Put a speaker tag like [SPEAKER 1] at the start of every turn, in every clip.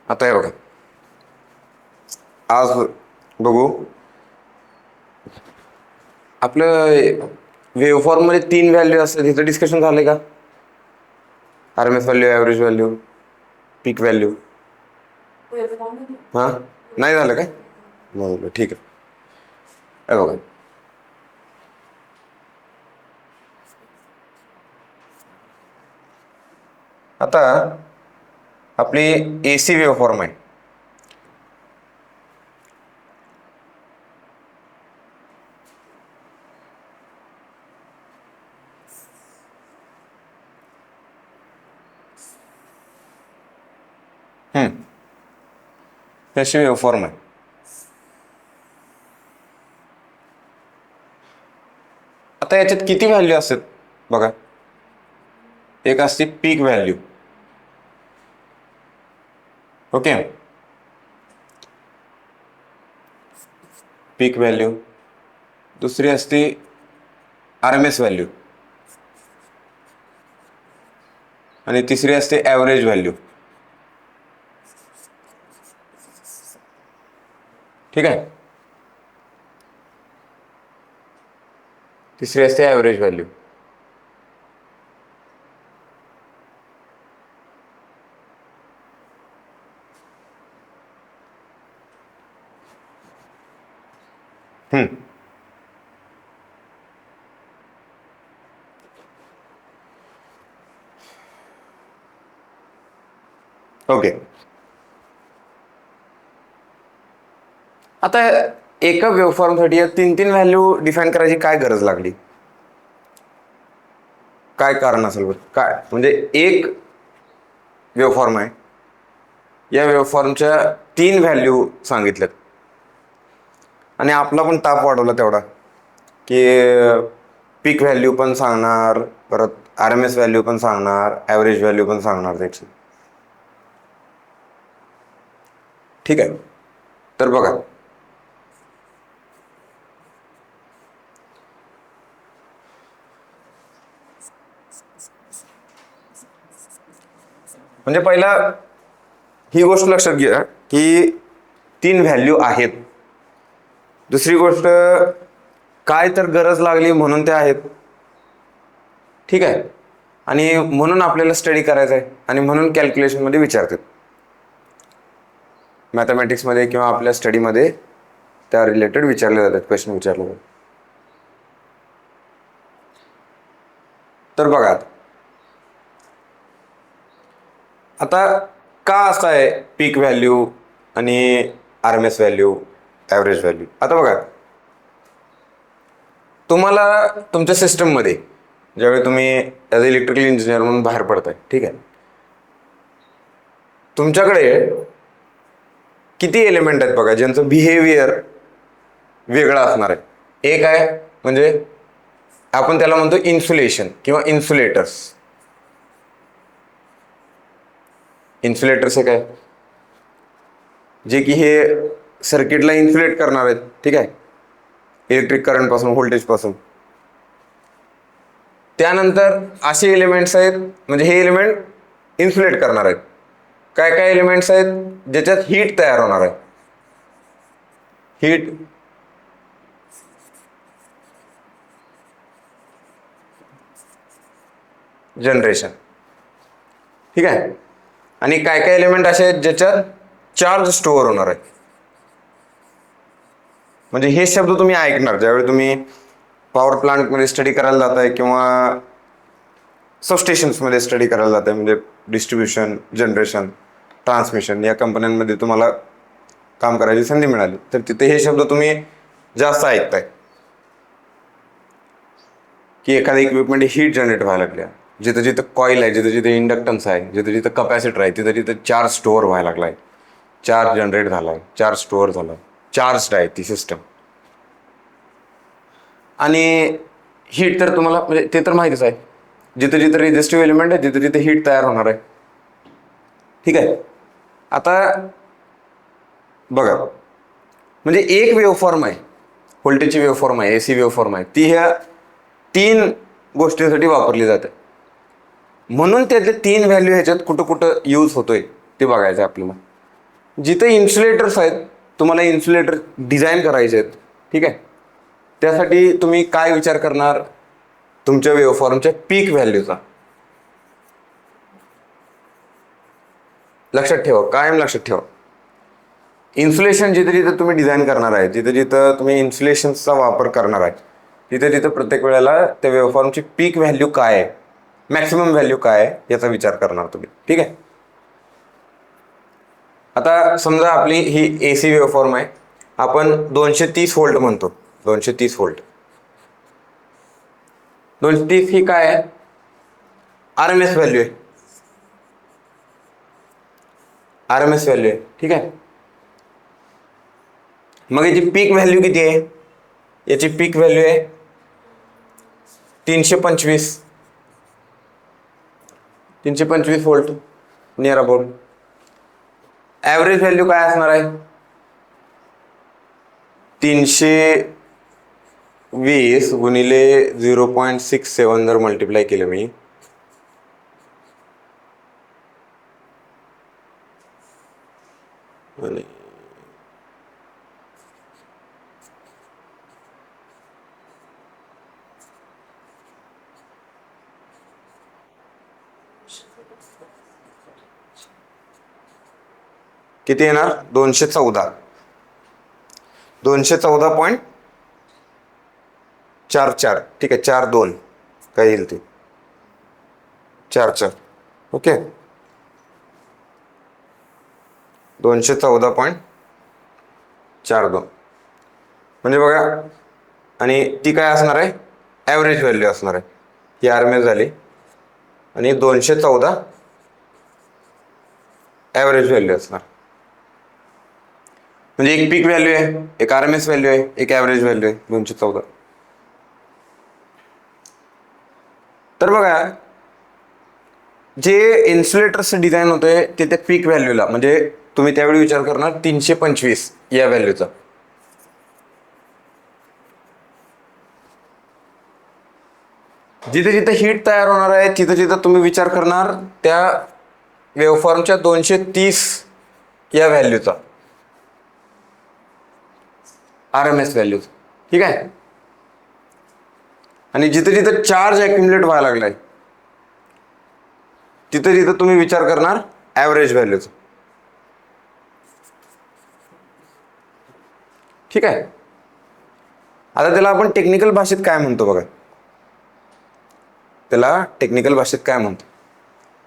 [SPEAKER 1] आता हे बघा, आज बघू आपलं वेव्हफॉर्म मध्ये 3 व्हॅल्यू असतात, तिथं डिस्कशन झालंय का? RMS value, average value, peak value. हा, नाही झालं काय? बरोबर, ठीक आहे. हे बघा, आता आपली एसी वेव्हफॉर्म आहे. तशी वेव्हफॉर्म आहे. आता याच्यात किती व्हॅल्यू असतात बघा. एक असते पीक व्हॅल्यू, ओके, पीक व्हॅल्यू. दुसरी असते आरएमएस व्हॅल्यू आणि तिसरी असते ॲव्हरेज व्हॅल्यू. ठीक आहे, तिसरी असते ॲव्हरेज व्हॅल्यू. ओके, आता एका वेव्हफॉर्मसाठी या 3 व्हॅल्यू डिफाईन करायची काय गरज लागली? काय कारण असेल बरं? काय म्हणजे एक वेव्हफॉर्म आहे, या वेव्हफॉर्मच्या 3 व्हॅल्यू सांगितल्यात आणि आपला पण ताप वाढवला तेवढा की पीक व्हॅल्यू पण सांगणार, परत आरएमएस व्हॅल्यू पण सांगणार, ॲव्हरेज व्हॅल्यू पण सांगणार त्याची. ठीक आहे, तर बघा, म्हणजे पहिला ही गोष्ट लक्षात घ्या की 3 व्हॅल्यू आहेत. दुसरी गोष्ट, काय तर गरज लागली म्हणून ते आहेत. ठीक आहे, आणि म्हणून आपल्याला स्टडी करायचा आहे आणि म्हणून कॅल्क्युलेशनमध्ये विचारतात, मॅथमॅटिक्समध्ये किंवा आपल्या स्टडीमध्ये त्या रिलेटेड विचारले जातात, क्वेश्चन विचारले जातात. तर बघा, आता का असं आहे पीक व्हॅल्यू आणि आरएमएस व्हॅल्यू, ॲव्हरेज व्हॅल्यू? आता बघा, तुम्हाला तुमच्या सिस्टममध्ये ज्यावेळी तुम्ही ॲज अ इलेक्ट्रिकल इंजिनियर म्हणून बाहेर पडताय, ठीक आहे, तुमच्याकडे किती एलिमेंट आहेत बघा ज्यांचं बिहेवियर वेगळं असणार आहे. एक आहे म्हणजे आपण त्याला म्हणतो इन्सुलेशन किंवा इन्सुलेटर्स. इन्सुलेटर्स एक आहे जे की हे सर्किटला इन्सुलेट करणार आहेत, ठीक आहे, इलेक्ट्रिक करंट पासून, व्होल्टेज पासून. त्यानंतर असे एलिमेंट्स आहेत म्हणजे हे एलिमेंट इन्सुलेट करणार आहेत. काय काय एलिमेंट्स आहेत ज्याच्यात हीट तयार होणार आहे, हीट जनरेशन. ठीक आहे, आणि काय काय एलिमेंट असे आहेत ज्याच्यात चार्ज स्टोअर होणार आहे. म्हणजे हे शब्द तुम्ही ऐकणार ज्यावेळी तुम्ही पॉवर प्लांटमध्ये स्टडी करायला जाताय किंवा सबस्टेशन्समध्ये स्टडी करायला जाताय, म्हणजे डिस्ट्रीब्युशन, जनरेशन, ट्रान्समिशन या कंपन्यांमध्ये तुम्हाला काम करायची संधी मिळाली तर तिथे हे शब्द तुम्ही जास्त ऐकताय की एखादा इक्विपमेंट हीट जनरेट व्हायला लागल्या, जिथं जिथं कॉईल आहे, जिथं जिथं इंडक्टन्स आहे, जिथं जिथं कपॅसिटर आहे, तिथं जिथं चार्ज स्टोअर व्हायला लागलाय, चार्ज जनरेट झालाय, चार्ज स्टोअर झालाय, चार्ज आहे ती सिस्टम. आणि हीट तर तुम्हाला म्हणजे ते तर माहितीच आहे, जिथं जिथं रेजिस्टिव्ह एलिमेंट आहे तिथं जिथं हीट तयार होणार आहे. ठीक आहे, आता बघा, म्हणजे एक वेव्हफॉर्म आहे, व्होल्टेजची वेव्हफॉर्म आहे, एसी वेव्हफॉर्म आहे, ती ह्या 3 गोष्टींसाठी वापरली जाते. म्हणून त्यातले 3 व्हॅल्यू ह्याच्यात कुठं कुठं यूज होतोय ते बघायचं आपल्याला. जिथे इन्सुलेटर्स आहेत, तुम्हाला इन्सुलेटर डिझाईन करायचे आहेत, ठीक आहे, त्यासाठी तुम्ही काय विचार करणार, तुमच्या वेव्हफॉर्मच्या पीक व्हॅल्यूचा. लक्षात ठेवा, कायम लक्षात ठेवा. इन्सुलेशन जिथे जिथे तुम्ही डिझाईन करणार आहे, जिथे जिथं तुम्ही इन्सुलेशनचा वापर करणार आहे, तिथे तिथं प्रत्येक वेळेला त्या वेव्हफॉर्मची पीक व्हॅल्यू काय आहे, मॅक्सिमम व्हॅल्यू काय आहे याचा विचार करणार तुम्ही, ठीक आहे. आता समजा आपली ही AC वेव्हफॉर्म आहे, आपण 230 व्होल्ट म्हणतो. 230 व्होल्ट, 230 ही काय आहे, RMS व्हॅल्यू आहे. RMS व्हॅल्यू आहे, ठीक आहे. मग याची पीक व्हॅल्यू किती आहे, याची पीक व्हॅल्यू आहे 325 volt near about. Average value काय असणार आहे, 320 गुणिले 0.67 जर मल्टिप्लाय केलं मी, किती येणार, 214. 214.44, ठीक आहे, 42 काय येईल ते, 44, ओके. 214.42 म्हणजे बघा, आणि ती काय असणार आहे, ॲव्हरेज व्हॅल्यू असणार आहे. ही RMS झाली आणि 214 ॲव्हरेज व्हॅल्यू असणार. म्हणजे एक पीक व्हॅल्यू आहे, एक RMS व्हॅल्यू आहे, एक ॲव्हरेज व्हॅल्यू आहे 214. तर बघा, जे इन्सुलेटर्स डिझाईन होतंय ते त्या पीक व्हॅल्यूला, म्हणजे तुम्ही त्यावेळी विचार करणार 325 या व्हॅल्यूचा. जिथे जिथे हीट तयार होणार आहे तिथे तिथे तुम्ही विचार करणार त्या वेव्हफॉर्मच्या 230 या व्हॅल्यूचा, RMS व्हॅल्यू, ठीक आहे. आणि जिथे जिथे चार्ज ॲक्युमुलेट व्हायला लागलाय तिथे तिथे तुम्ही विचार करणार ॲव्हरेज व्हॅल्यूचा, ठीक आहे. आता त्याला आपण टेक्निकल भाषेत काय म्हणतो बघा, त्याला टेक्निकल भाषेत काय म्हणतो.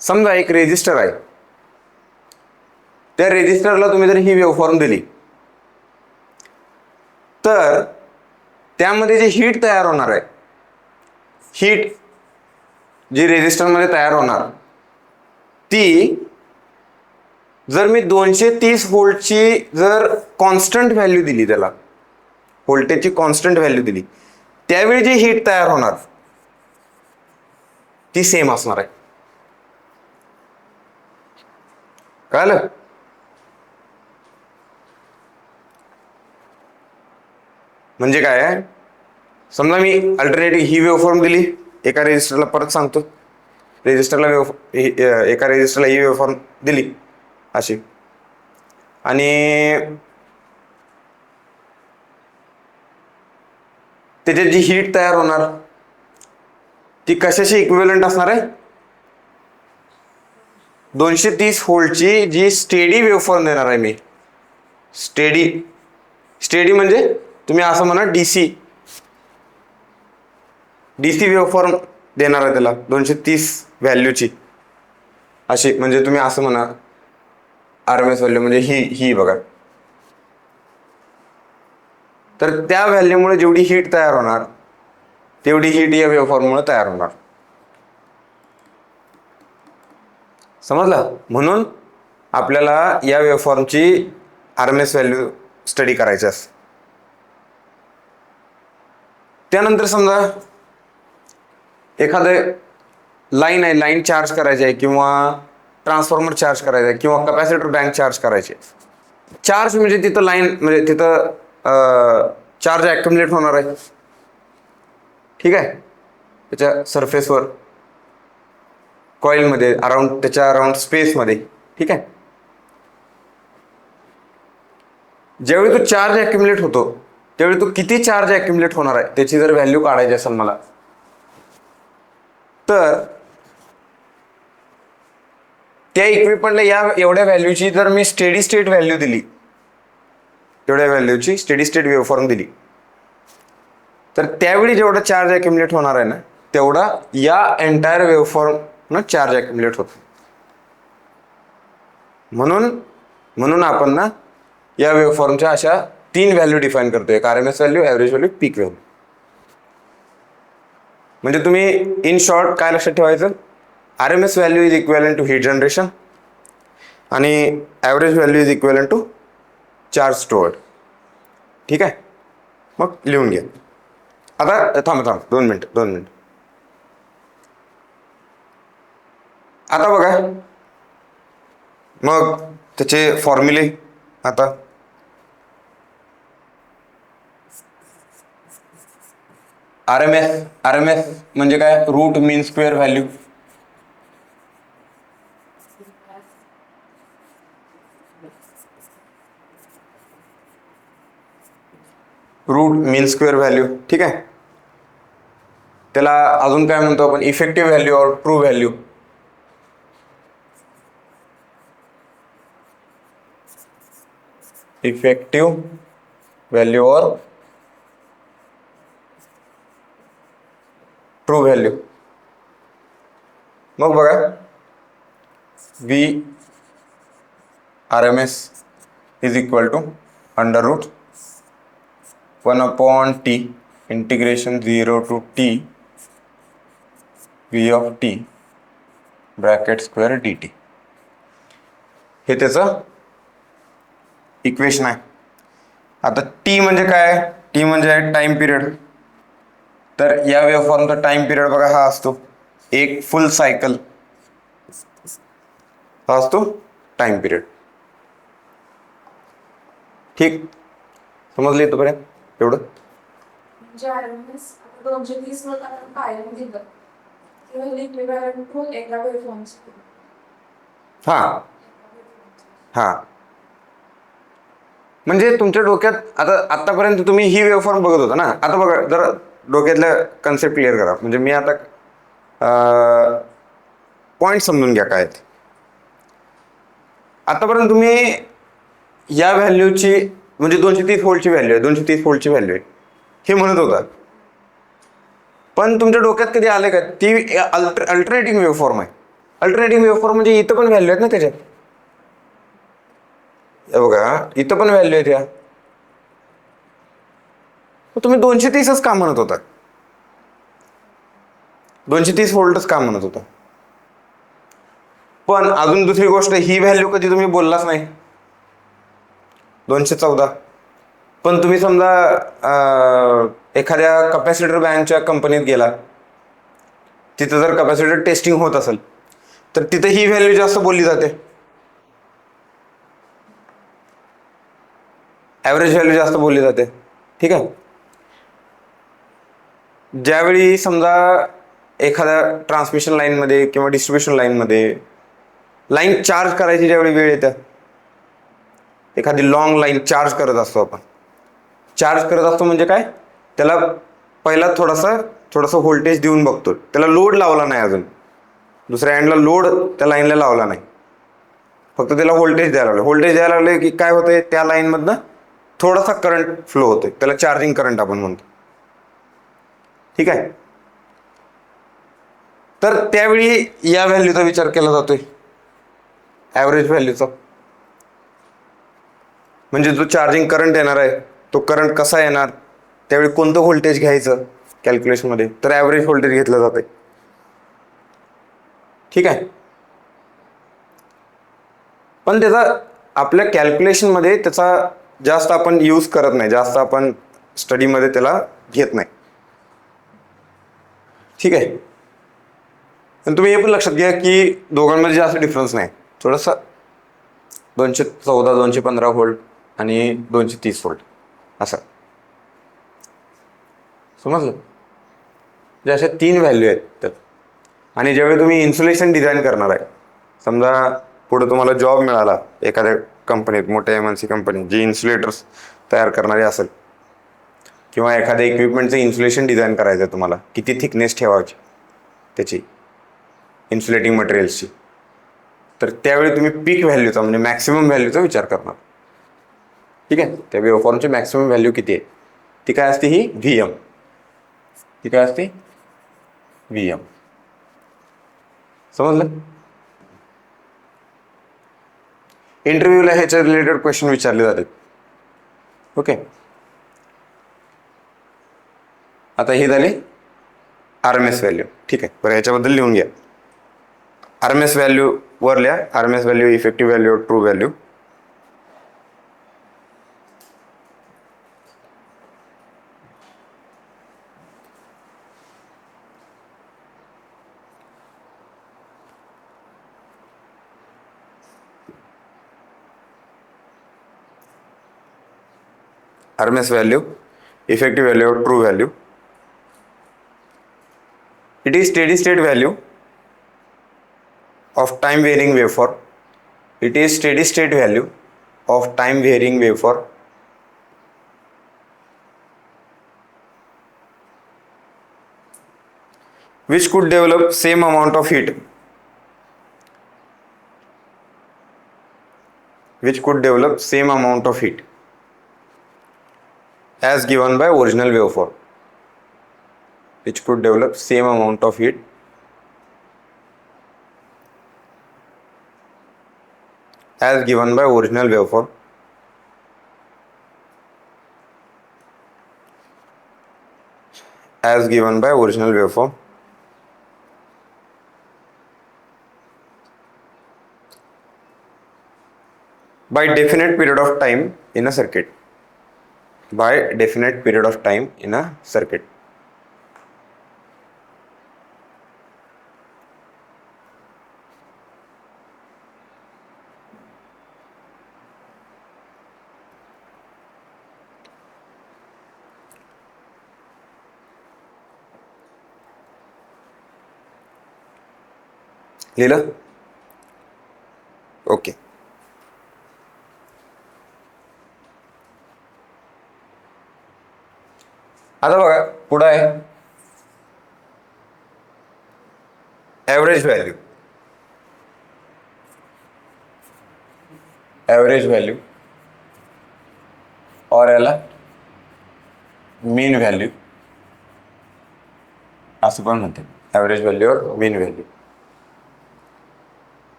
[SPEAKER 1] समजा एक रेजिस्टर आहे, त्या रेजिस्टरला तुम्ही जर ही वेव्हफॉर्म दिली तर त्यामध्ये जे हीट तयार होणार आहे, हीट जी रेजिस्टरमध्ये तयार होणार, ती जर मी 230 व्होल्टची जर कॉन्स्टंट व्हॅल्यू दिली, त्याला व्होल्टेजची कॉन्स्टंट व्हॅल्यू दिली, त्यावेळी जी हीट तयार होणार ती सेम असणार आहे. कळलं? म्हणजे काय, समजा मी अल्टरनेटिव्ह ही वेव्हफॉर्म दिली एका रेजिस्टरला, परत सांगतो, रेजिस्टरला एका रेजिस्टरला ही वेव्हफॉर्म दिली अशी, आणि त्याच्यात जी हीट तयार होणार ती कशाशी इक्विव्हॅलंट असणार आहे, 230 व्होल्टची जी स्टेडी वेव्हफॉर्म देणार आहे मी. स्टेडी म्हणजे तुम्ही असं म्हणा DC वेव्हफॉर्म देणार आहे त्याला 230 व्हॅल्यूची अशी, म्हणजे तुम्ही असं म्हणा RMS व्हॅल्यू म्हणजे ही बघा. तर त्या व्हॅल्यूमुळे जेवढी हीट तयार होणार तेवढी हीट या वेव्हफॉर्ममुळे तयार होणार. समजलं? म्हणून आपल्याला या वेव्हफॉर्मची RMS व्हॅल्यू स्टडी करायची असते. त्यानंतर समजा एखादं लाईन आहे, लाईन चार्ज करायची आहे, किंवा ट्रान्सफॉर्मर चार्ज करायचा आहे, किंवा कॅपॅसिटर बँक चार्ज करायचे. चार्ज म्हणजे तिथं लाईन, म्हणजे तिथं चार्ज ॲक्युमुलेट होणार आहे, ठीक आहे, त्याच्या सरफेसवर. कॉइलमध्ये त्याच्या अराउंड स्पेसमध्ये. ठीक आहे. ज्यावेळी तो चार्ज अॅक्युमुलेट होतो त्यावेळी तो किती चार्ज अॅक्युमुलेट होणार आहे त्याची जर व्हॅल्यू काढायची असेल मला, तर त्या इक्विपमेंटला या एवढ्या व्हॅल्यूची जर मी स्टेडी स्टेट व्हॅल्यू दिली, तेवढ्या व्हॅल्यूची स्टेडी स्टेट वेव्हफॉर्म दिली, तर त्यावेळी जेवढा चार्ज अॅक्युमुलेट होणार आहे ना तेवढा या एंटायर वेव्हफॉर्म चार्ज अॅक्युमुलेट होतो. म्हणून आपण ना या वेव्हफॉर्मच्या अशा 3 व्हॅल्यू डिफाईन करतोय, एक RMS value, average value, peak value. म्हणजे तुम्ही इन शॉर्ट काय लक्षात ठेवायचं, RMS value is equivalent to heat generation आणि average value is equivalent to charge stored. ठीक आहे. मग लिहून घ्या. आता थांब 2 मिनिट. आता बघा मग त्याचे फॉर्म्युले. आता RMS म्हणजे काय, root mean square value. Root mean square value. ठीक आहे. त्याला अजून काय म्हणतो आपण, इफेक्टिव्ह व्हॅल्यू और ट्रू व्हॅल्यू. इफेक्टिव्ह व्हॅल्यू और ट्रू व्हॅल्यू. मग बघा VRMS is equal to under root 1/t integration 0 to t v of t bracket square dt. हे त्याचं इक्वेशन आहे. आता टी म्हणजे काय, टी म्हणजे आहे टाइम पिरियड. तर या वेव्हफॉर्मचा टाइम पिरियड बघा हा असतो एक फुल सायकल, हा असतो टाइम पिरियड. ठीक, समजले इथपर्यंत एवढं.
[SPEAKER 2] म्हणजे RMS 230 वर आपण कायम दिलं किंवा इक्विव्हॅलंट एका वेव्हफॉर्मचं.
[SPEAKER 1] हा म्हणजे तुमच्या डोक्यात आता आतापर्यंत तुम्ही ही वेव्हफॉर्म बघत होता ना. आता बघा जरा डोक्यातल्या कन्सेप्ट क्लिअर करा. म्हणजे मी आता पॉईंट समजून घ्या काय. आतापर्यंत तुम्ही या व्हॅल्यूची म्हणजे 230 व्होल्टची व्हॅल्यू आहे, 230 व्होल्टची व्हॅल्यू आहे हे म्हणत होता. पण तुमच्या डोक्यात कधी आले का ती अल्टरनेटिंग वेव्हफॉर्म आहे. अल्टरनेटिंग वेव्हफॉर्म म्हणजे इथं पण व्हॅल्यू आहेत ना त्याच्यात. बघा इथं पण व्हॅल्यू आहेत या. तुम्ही 230च का म्हणत होता, 230 व्होल्टच का म्हणत होता. पण अजून दुसरी गोष्ट, ही व्हॅल्यू कधी तुम्ही बोललाच नाही 214. पण तुम्ही समजा एखाद्या कपॅसिटर बँकच्या कंपनीत गेला, तिथं जर कपॅसिटर टेस्टिंग होत असेल तर तिथे ही व्हॅल्यू जास्त बोलली जाते, ॲव्हरेज व्हॅल्यू जास्त बोलली जाते. ठीक आहे. ज्यावेळी समजा एखाद्या ट्रान्समिशन लाईनमध्ये किंवा डिस्ट्रीब्युशन लाईनमध्ये लाईन चार्ज करायची ज्यावेळी वेळ येते, एखादी लॉंग लाईन चार्ज करत असतो आपण. चार्ज करत असतो म्हणजे काय, त्याला पहिला थोडासा व्होल्टेज देऊन बघतो. त्याला लोड लावला नाही अजून, दुसऱ्या एंडला लोड त्या लाईनला लावला नाही, फक्त त्याला व्होल्टेज द्यायला लागलं. व्होल्टेज द्यायला लागले की काय होतंय, त्या लाईनमधनं थोडासा करंट फ्लो होतोय, त्याला चार्जिंग करंट आपण म्हणतो. ठीक आहे. तर त्यावेळी या व्हॅल्यूचा विचार केला जातोय, ॲव्हरेज व्हॅल्यूचा. म्हणजे जो चार्जिंग करंट येणार आहे तो करंट कसा येणार, त्यावेळी कोणतं व्होल्टेज घ्यायचं कॅल्क्युलेशनमध्ये, तर ॲव्हरेज व्होल्टेज घेतलं जातंय. ठीक आहे. पण त्याचा आपल्या कॅल्क्युलेशनमध्ये त्याचा जास्त आपण यूज करत नाही, जास्त आपण स्टडीमध्ये त्याला घेत नाही. ठीक आहे. पण तुम्ही हे पण लक्षात घ्या की दोघांमध्ये जास्त डिफरन्स नाही, थोडासा 214 215 व्होल्ट आणि 230 व्होल्ट असं. समजलं. जे अशा 3 व्हॅल्यू आहेत त्यात. आणि ज्यावेळी तुम्ही इन्सुलेशन डिझाईन करणार आहे, समजा पुढे तुम्हाला जॉब मिळाला एखाद्या कंपनीत, मोठ्या MNC कंपनीत जी इन्सुलेटर्स तयार करणारी असेल, किंवा एखाद्या इक्विपमेंटचं इन्सुलेशन डिझाईन करायचं आहे तुम्हाला, किती थिकनेस ठेवायची त्याची इन्सुलेटिंग मटेरियल्सची, तर त्यावेळी तुम्ही पीक व्हॅल्यूचा म्हणजे मॅक्सिमम व्हॅल्यूचा विचार करणार. ठीक आहे. त्या वेव्हफॉर्मची मॅक्सिमम व्हॅल्यू किती आहे, ती काय असते, ही VM. ती काय असते, VM. समजलं. इंटरव्ह्यूला ह्याच्या रिलेटेड क्वेश्चन विचारले जातात. ओके. आता ही झाली RMS व्हॅल्यू. ठीक आहे. बरं, ह्याच्याबद्दल लिहून घ्या. RMS व्हॅल्यू वर लिहा. RMS value, effective value, true value. RMS value, effective value, true value. It is steady state value of time varying waveform. It is steady state value of time varying waveform. Which could develop same amount of heat. Which could develop same amount of heat as given by original waveform, which could develop same amount of heat as given by original waveform, as given by original waveform, by definite period of time in a circuit. By definite period of time in a circuit. लिहिलं? Okay. आता बघा पुढे आहे average value. Average value और याला मीन value असं पण म्हणते. ॲव्हरेज व्हॅल्यू और मीन व्हॅल्यू.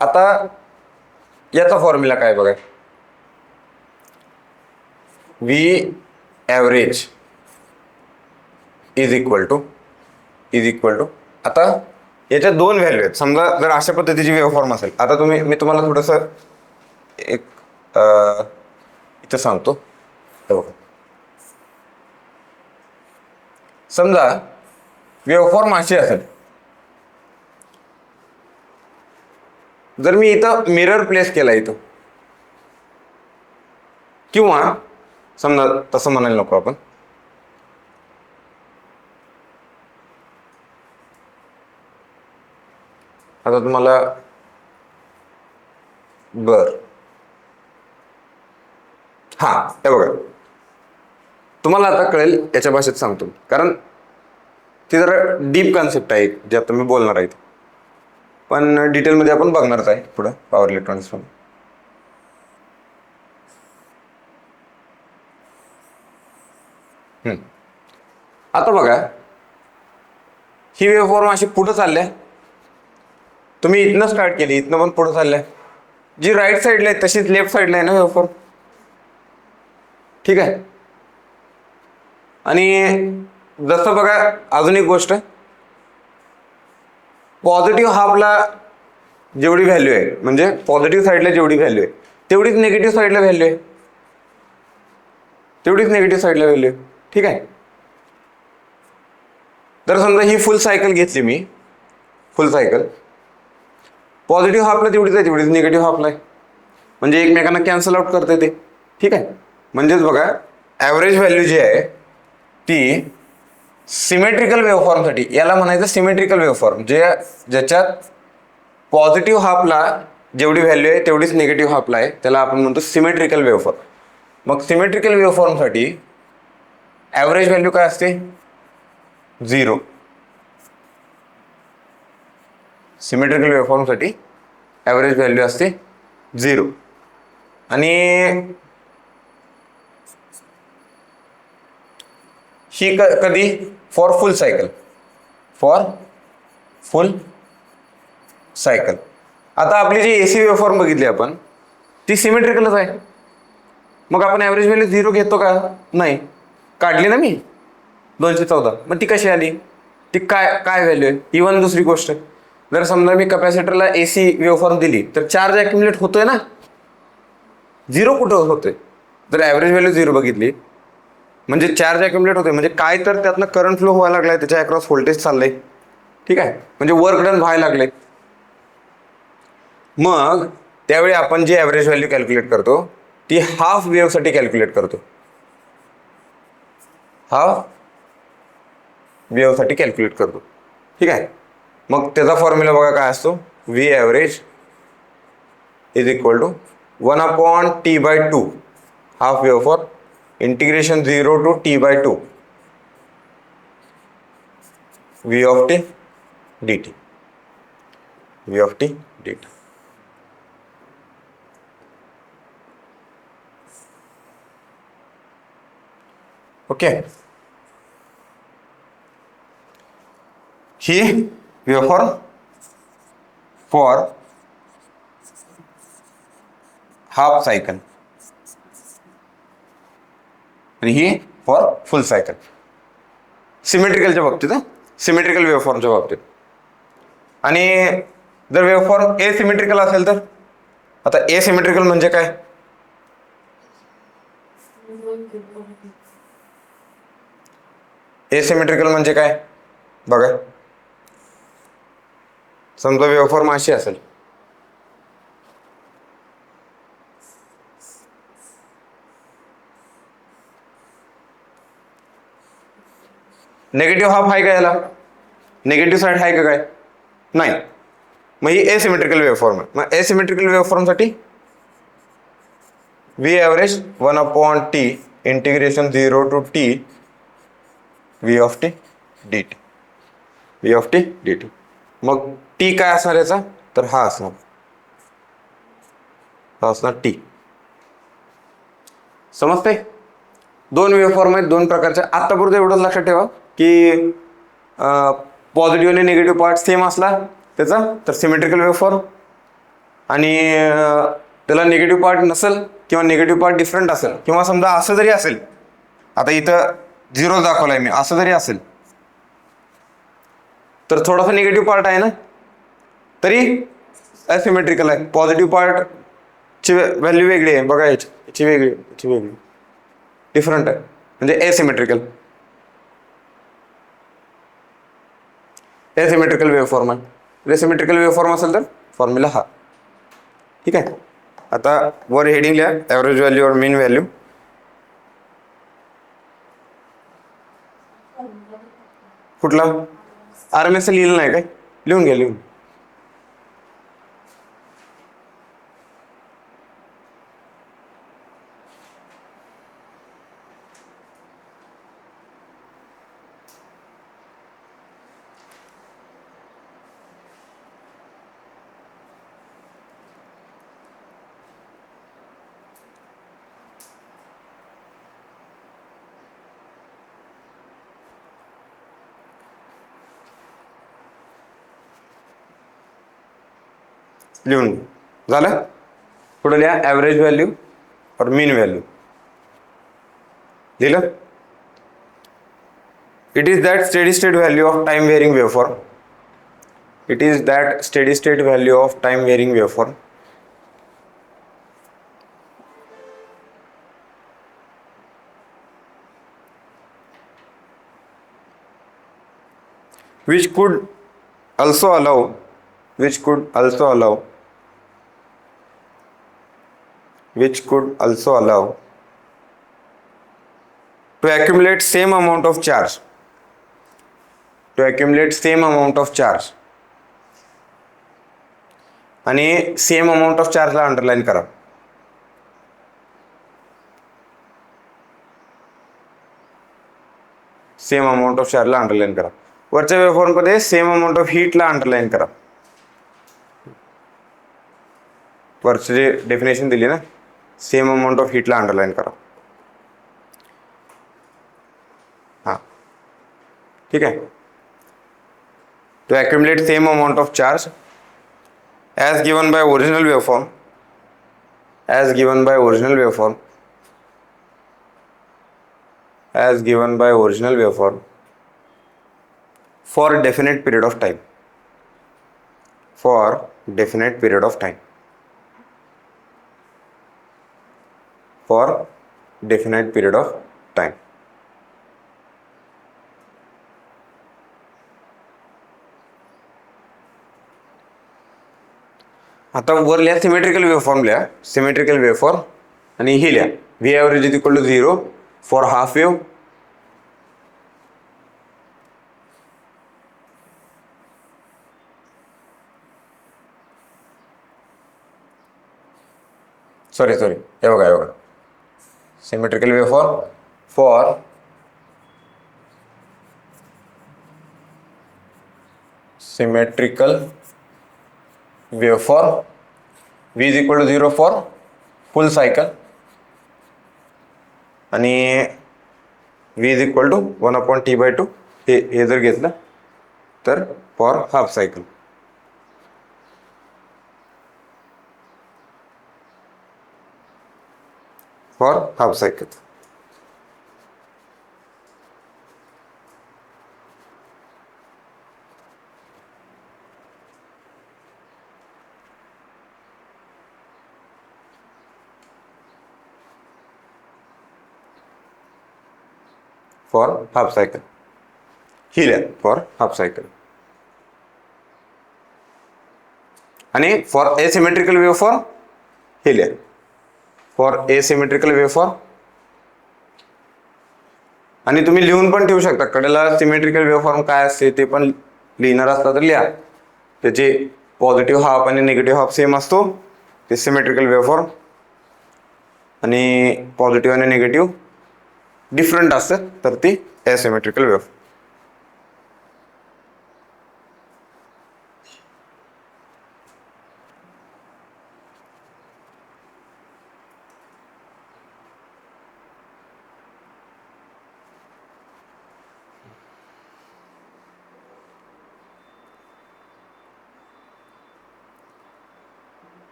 [SPEAKER 1] आता याचा फॉर्म्युला काय बघा, V average is equal to आता याच्या दोन व्हॅल्यू आहेत. समजा जर अशा पद्धतीची वेव्हफॉर्म असेल, आता मी तुम्हाला थोडंसं एक इथं सांगतो. समजा वेव्हफॉर्म अशी असेल, जर मी इथं मिरर प्लेस केला इथं, किंवा समजा तसं म्हणायला नको आपण, आता तुम्हाला हे बघा, तुम्हाला आता कळेल याच्या भाषेत सांगतो, कारण ती जरा डीप कॉन्सेप्ट आहे जे आता मी बोलणार आहे, पण डिटेलमध्ये आपण बघणारच आहे पुढं पॉवर इलेक्ट्रॉनिक्स मध्ये. आता बघा, ही वेव्हफॉर्म अशी पुढं चालल्या, तुम्ही इथनं स्टार्ट केली, इथनं पण पुढं चाललंय, जी राईट साईडला आहे तशीच लेफ्ट साईडला आहे ना वेव्हफॉर्म. ठीक आहे. आणि जसं बघा अजून एक गोष्ट, पॉझिटिव्ह हाफला जेवढी व्हॅल्यू आहे, म्हणजे पॉझिटिव्ह साईडला जेवढी व्हॅल्यू आहे तेवढीच निगेटिव्ह साईडला व्हॅल्यू आहे, तेवढीच निगेटिव्ह साईडला व्हॅल्यू आहे. ठीक आहे. तर समजा ही फुल सायकल घेतली मी, फुल सायकल, पॉझिटिव्ह हाफला तेवढीच आहे, तेवढीच निगेटिव्ह हाफला आहे, म्हणजे एकमेकांना कॅन्सल आउट करते ते. ठीक आहे. म्हणजेच बघा ॲव्हरेज व्हॅल्यू जी आहे ती सिमेट्रिकल वेव्हफॉर्मसाठी याला म्हणायचं सिमेट्रिकल वेव्हफॉर्म, ज्याच्यात पॉझिटिव्ह हाफला जेवढी व्हॅल्यू आहे तेवढीच निगेटिव्ह हाफला आहे, त्याला आपण म्हणतो सिमेट्रिकल वेव्हफॉर्म. मग सिमेट्रिकल वेव्हफॉर्मसाठी ॲव्हरेज व्हॅल्यू काय असते? 0. सिमेट्रिकल वेव्हफॉर्मसाठी ॲव्हरेज व्हॅल्यू असते 0. आणि ही कधी? For full cycle. आता आपली जी एसी वेव्हफॉर्म बघितली आपण ती सिमेट्रिकलच आहे. मग आपण ॲव्हरेज व्हॅल्यू 0 घेतो का? नाही. काढली ना मी 214. मग ती कशी आली? ती काय व्हॅल्यू आहे? इव्हन दुसरी गोष्ट, जर समजा मी कॅपॅसिटरला एसी वेव्हफॉर्म दिली तर चार्ज ॲक्युमुलेट होतोय ना, 0 कुठं होतोय? जर ॲव्हरेज व्हॅल्यू 0 बघितली म्हणजे चार्ज ॲक्युमुलेट होतोय, म्हणजे काय तर त्यातनं करंट फ्लो व्हायला लागलाय, त्याच्या अक्रॉस व्होल्टेज चाललंय. ठीक आहे, म्हणजे वर्क डन व्हायला लागले. मग त्यावेळी आपण जी ॲव्हरेज व्हॅल्यू कॅल्क्युलेट करतो ती हाफ वेव्हसाठी कॅल्क्युलेट करतो. हाफ वेव्हसाठी कॅल्क्युलेट करतो. ठीक आहे, मग त्याचा फॉर्म्युला बघा काय असतो. V average is equal to 1/t/2 half waveform integration 0 to t/2 v of t dt. Okay, ही वेव्हफॉर्म फॉर हाफ सायकल आणि ही फॉर फुल सायकल. सिमेट्रिकलच्या बाबतीत, सिमेट्रिकल वेव्हफॉर्मच्या बाबतीत. आणि जर वेव्हफॉर्म एसिमेट्रिकल असेल तर, आता एसिमेट्रिकल म्हणजे काय? एसिमेट्रिकल म्हणजे काय बघा. समजा वेव्हफॉर्म अशी असेल, निगेटिव्ह हाफ आहे का याला? निगेटिव्ह साईड आहे का काय? नाही. मग ही एसिमेट्रिकल वेव्हफॉर्म आहे. मग एसिमेट्रिकल वेव्हफॉर्मसाठी V average 1/t integration 0 to t v of t dt. मग t काय असणार याचा? तर हा असणार t. समजते? 2 वेव्हफॉर्म आहेत, 2 प्रकारच्या. आत्तापुरतं एवढंच लक्षात ठेवा की पॉझिटिव्ह आणि निगेटिव्ह पार्ट सेम असला त्याचा तर सिमेट्रिकल वेव्हफॉर्म, आणि त्याला निगेटिव्ह पार्ट नसेल किंवा निगेटिव्ह पार्ट डिफरंट असेल, किंवा समजा असं जरी असेल, आता इथं 0 दाखवलाय मी, असं जरी असेल तर थोडासा निगेटिव्ह पार्ट आहे ना, तरी असिमेट्रिकल आहे. पॉझिटिव्ह पार्टची व्हॅल्यू वेगळी आहे बघा, याची वेगळी, डिफरंट आहे, म्हणजे एसिमेट्रिकल. एसिमेट्रिकल वेव्हफॉर्म आहे. एसिमेट्रिकल वेव्हफॉर्म असेल तर फॉर्म्युला हा. ठीक आहे, आता वर हेडिंग लिहा, ॲव्हरेज व्हॅल्यू और मीन व्हॅल्यू. कुठला? RMS लिहिलं नाही काय? लिहून घ्या, लिहून. लिहून झालं. पुढे लिहा ॲव्हरेज व्हॅल्यू और मीन व्हॅल्यू. लिहिलं. It is that steady state value of time varying waveform. It is that steady state value of time varying waveform which could also allow to accumulate same amount of charge to accumulate same amount of charge. आणि same amount of चार्जला underline करा. Same amount of चार्जला underline करा. वरच्या वेव्हफॉर्ममध्ये same amount of हीटला underline करा. वरचं जे डेफिनेशन दिली ना, सेम अमाऊंट ऑफ हीटला अंडरलाईन करा. हां, ठीक आहे. To accumulate same amount of charge as given by original waveform, as given by original waveform, as given by original waveform for a definite period of time, for definite period of time, for definite period of time. आता वर लिहा symmetrical waveform लिहा, symmetrical waveform, आणि ही लिहा V average is equal to 0 for half wave, sorry हे बघा symmetrical waveform for symmetrical waveform v is equal to 0 for full cycle आणि v is equal to 1/t/2 हे जर घेतलं तर for half cycle. For half cycle. For half cycle ही लिहा for half cycle. आणि फॉर एसिमेट्रिकल वेव्हफॉर्म हे लिहा फॉर एसिमेट्रिकल वेव्हफॉर्म. आणि तुम्ही लिहून पण ठेवू शकता, कडेला सिमेट्रिकल वेव्हफॉर्म काय असते ते पण लिहिणार असला तर लिहा. त्याचे पॉझिटिव्ह हाफ आणि निगेटिव्ह हाफ सेम असतो ते सिमेट्रिकल वेव्हफॉर्म, आणि पॉझिटिव्ह आणि निगेटिव्ह डिफरंट असतं तर ती एसिमेट्रिकल वेव्ह.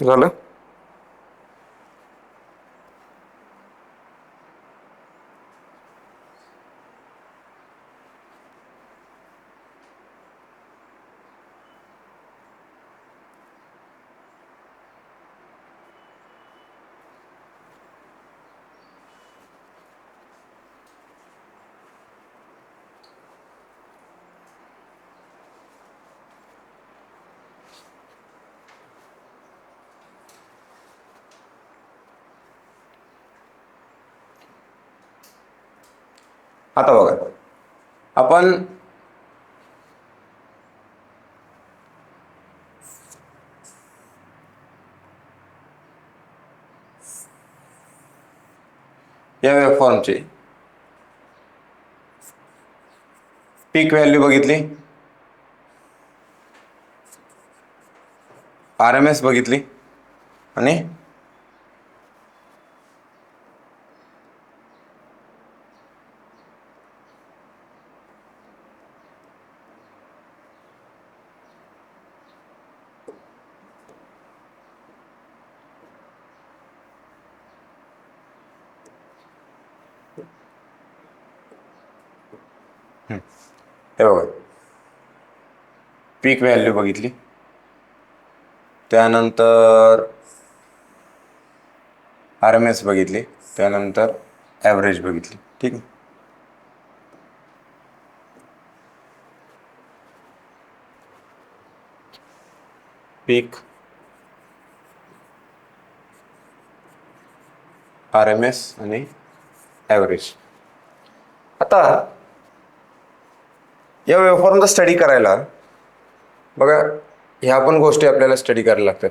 [SPEAKER 1] झालं. आता बघा आपण या वेव्हफॉर्मची पीक व्हॅल्यू बघितली, RMS बघितली, आणि हे बघा पीक व्हॅल्यू बघितली, त्यानंतर RMS बघितली, त्यानंतर ॲव्हरेज बघितली. ठीक आहे. पीक, RMS आणि ॲव्हरेज. आता या वेव्हफॉर्मचा स्टडी करायला बघा, ह्या पण गोष्टी आपल्याला स्टडी करायला लागतात.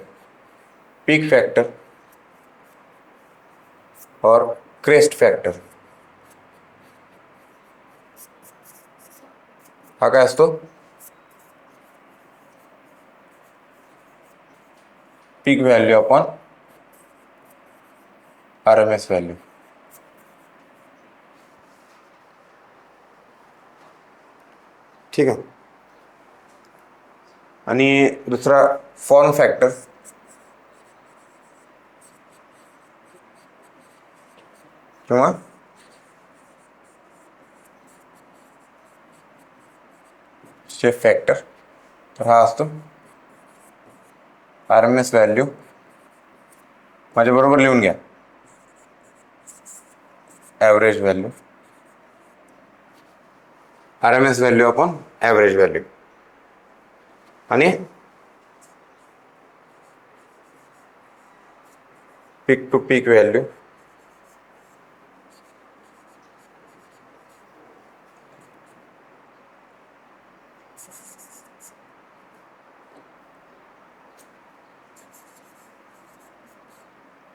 [SPEAKER 1] पीक फॅक्टर और क्रेस्ट फॅक्टर. हा काय असतो? Peak value upon RMS value. ठीक आहे. आणि दुसरा फॉर्म फॅक्टर किंवा शेप फॅक्टर. तर हा असतो RMS व्हॅल्यू, माझ्याबरोबर लिहून घ्या, average value, RMS value upon average value. आणि peak to peak value,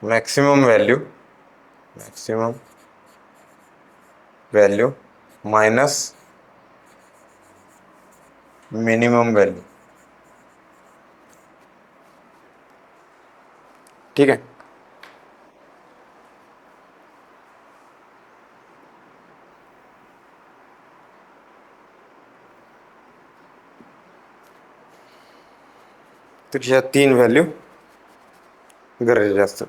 [SPEAKER 1] maximum value minus minimum value. ठीक आहे. तर ह्या 3 व्हॅल्यू गरजेच्या असतात.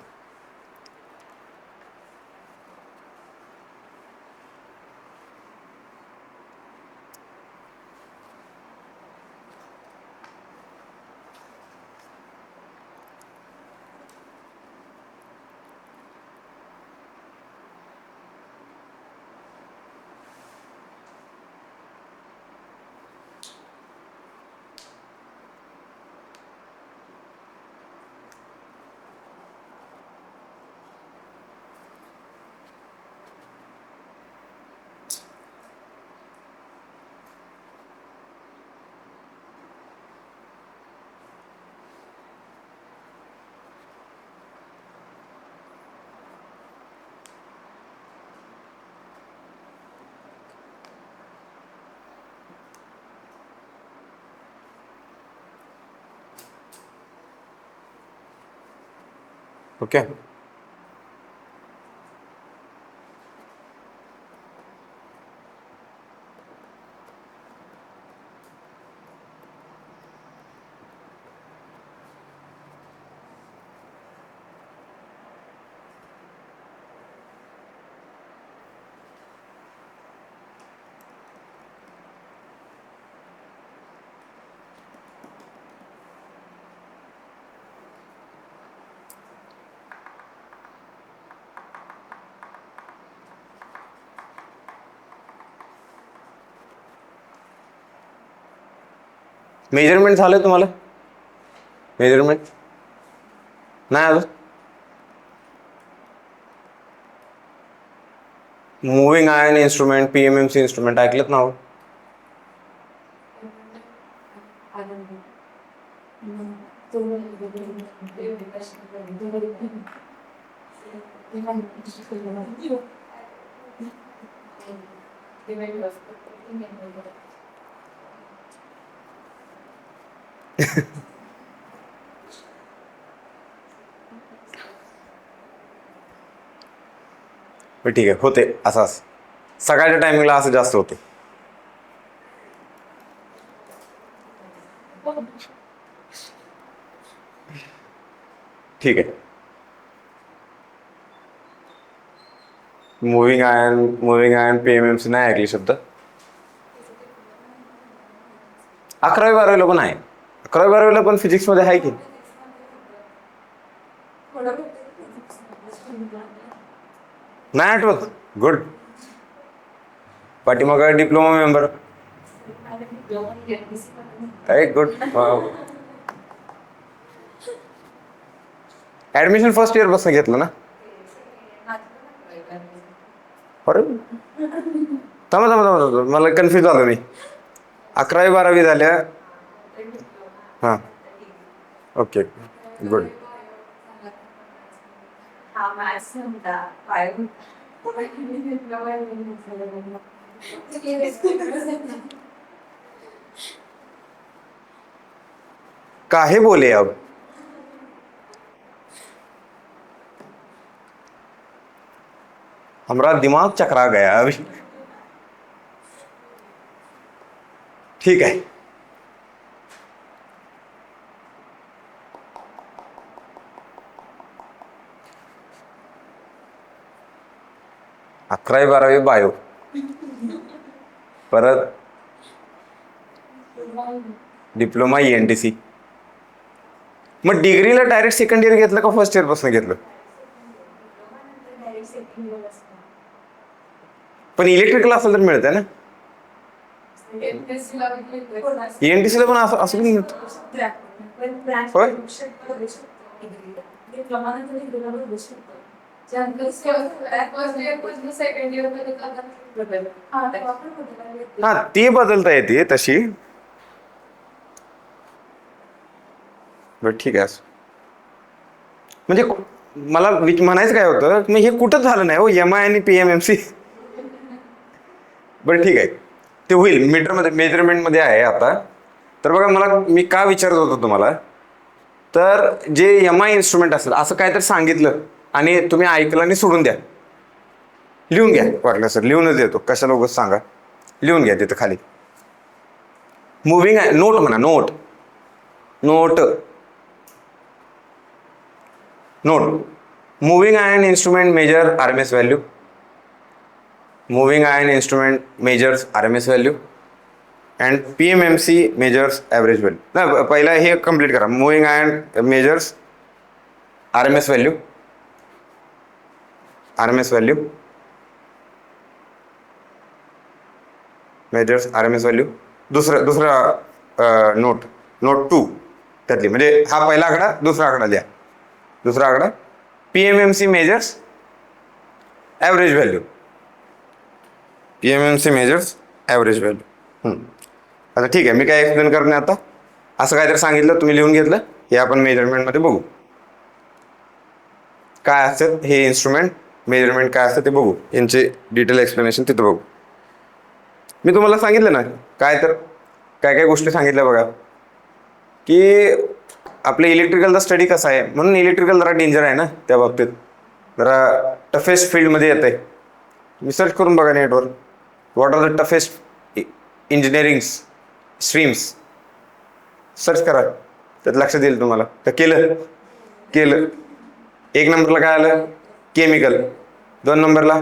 [SPEAKER 1] ओके. मेजरमेंट झालं तुम्हाला? मेजरमेंट नाही अजून? Moving iron instrument, PMMC instrument ऐकलेत ना? ठीक आहे, होते असं सकाळच्या टायमिंगला असं जास्त होते. ठीक आहे. मुव्हिंग आयर्न PMMC नाही ऐकली शब्द? 11वी-12वीला पण आहे. 11वी-12वीला पण फिजिक्समध्ये आहे की? नाही आठवत. गुड. पाठीमाग diploma member. Good. Admission first year पासून घेतलं ना? अरे थांबा थांबा थांबा, मला कन्फ्युज झालो मी. 11वी 12वी झाल्या. हां, ओके, गुड. काहे बोले अब. हमारा दिमाग चकरा गया अभी. ठीक आहे. अकरावी 12वी बायो, परत डिप्लोमा ENTC. मग डिग्रीला डायरेक्ट सेकंड इयर घेतलं का फर्स्ट इयर पासून घेतलं? पण इलेक्ट्रिकल असेल तर मिळतंय ना. ENTC ला पण असं नाही होत. होय. हा, ती बदलता येते तशी. बरं ठीक आहे. म्हणजे मला म्हणायचं काय होतं, मी हे कुठंच झालं नाही हो, MI आणि PMMC. बरं ठीक आहे, ते होईल मीटरमध्ये, मेजरमेंटमध्ये आहे आता. तर बघा, मी का विचारत होतो तुम्हाला, तर जे MI इन्स्ट्रुमेंट असेल असं काय तर सांगितलं आणि तुम्ही ऐकलं आणि सोडून द्या. लिहून घ्या वाटलं सर, लिहूनच देतो, कशाला उगाच सांगा. लिहून घ्या तिथं खाली. मुव्हिंग नोट म्हणा, note note note. Moving iron instrument measure RMS value. Moving iron instrument measures RMS value. And PMMC measures average value. ना पहिला हे कम्प्लीट करा. Moving iron measures RMS value. RMS value. Measures RMS value. दुसरा note 2 त्यातली, म्हणजे हा पहिला आकडा, दुसरा आकडा द्या. दुसरा आकडा PMMC measures average value. PMMC measures average value. आता ठीक आहे, मी काय एक्सप्लेन करणार आता. असं काहीतरी सांगितलं, तुम्ही लिहून घेतलं, हे आपण मेजरमेंटमध्ये बघू. काय असतं हे इन्स्ट्रुमेंट, मेजरमेंट काय असतं ते बघू. यांचे डिटेल एक्सप्लेनेशन तिथं बघू. मी तुम्हाला सांगितलं ना, काय काय गोष्टी सांगितल्या बघा, की आपलं इलेक्ट्रिकलचा स्टडी कसा आहे, म्हणून इलेक्ट्रिकल जरा डेंजर आहे ना त्या बाबतीत, जरा टफेस्ट फील्डमध्ये येत आहे. तुम्ही सर्च करून बघा नेटवर, what are the toughest engineering streams, search करा, त्यात लक्षात येईल तुम्हाला. तर केलं 1 नंबरला काय आलं, केमिकल. 2 नंबरला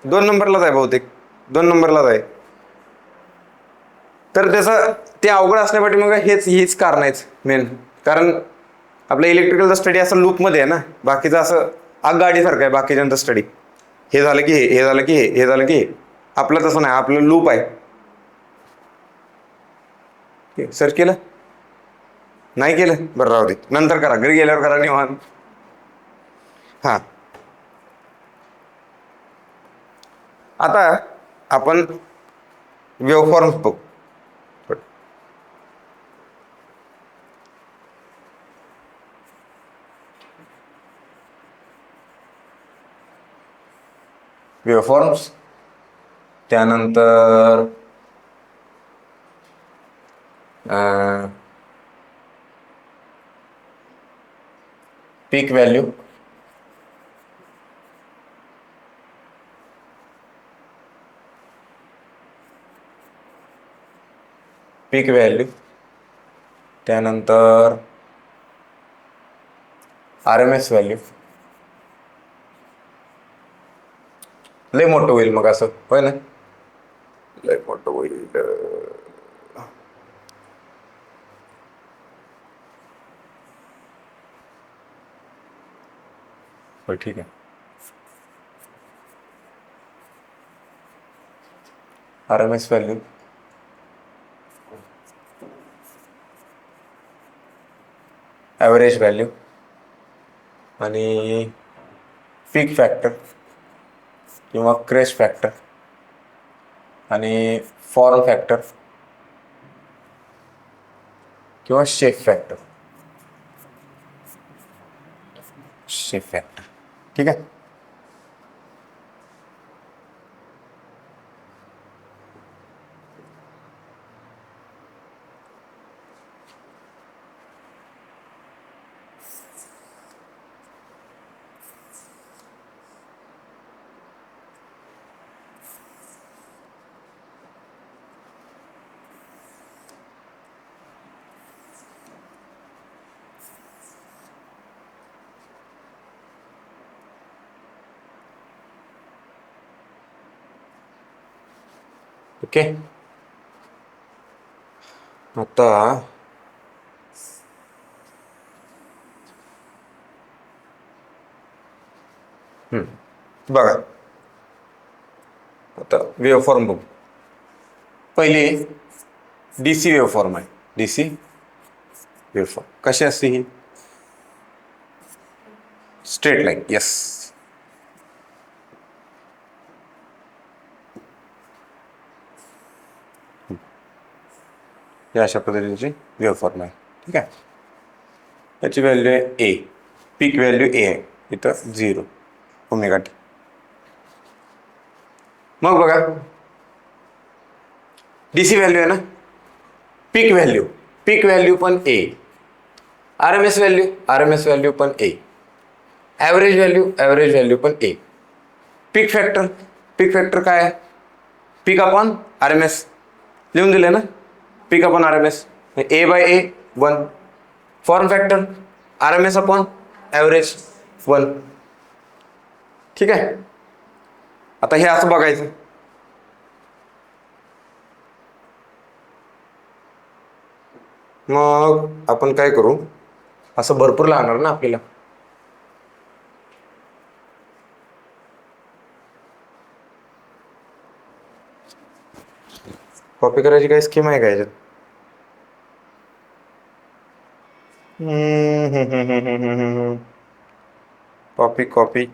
[SPEAKER 1] 2 नंबरलाच आहे बहुतेक, 2 नंबरलाच आहे. तर त्याचं ते अवघड असण्यापाठी मग हेच कारण आहेच मेन. कारण आपलं इलेक्ट्रिकलचा स्टडी असं लूपमध्ये आहे ना, बाकीचं असं आगगाडीसारखं आहे बाकीच्यांचा स्टडी. हे झालं की हे झालं की हे झालं की हे. आपलं तसं नाही, आपलं लूप आहे. सर्च केलं नाही केलं, बरं राहू दे, नंतर करा, घरी गेल्यावर करा निवांत. हां, आता आपण वेव्हफॉर्म्स बघू. वेव्हफॉर्म्स, त्यानंतर पीक व्हॅल्यू, त्यानंतर RMS व्हॅल्यू. लय मोठं होईल मग असं, होय ना, लय मोठं होईल. हो ठीक आहे. RMS व्हॅल्यू, ॲव्हरेज व्हॅल्यू आणि पीक फॅक्टर किंवा क्रेस्ट फॅक्टर आणि फॉर्म फॅक्टर किंवा शेप फॅक्टर. शेप फॅक्टर ठीक आहे. ओके. आता बघा, आता वेवफॉर्म बघू. पहिली DC वेवफॉर्म आहे. DC वेवफॉर्म कशी असते ही? Straight line. यस. हे अशा पद्धतीची वेवफॉर्म आहे. ठीक आहे. याची व्हॅल्यू आहे A. पीक व्हॅल्यू A आहे, इथं 0 ओमेगा टी. मग बघा, DC व्हॅल्यू आहे ना, पीक व्हॅल्यू पण A, RMS व्हॅल्यू पण A, ॲव्हरेज व्हॅल्यू पण A. पीक फॅक्टर काय आहे? पीक अपॉन RMS लिहून दिले ना, peak upon RMS A/A 1. Form factor RMS upon average 1. ठीक आहे. आता हे असं बघायचं. मग आपण काय करू, असं भरपूर लागणार ना आपल्याला. कॉपी करायची काही स्कीम आहे का याच्यात? कॉपी.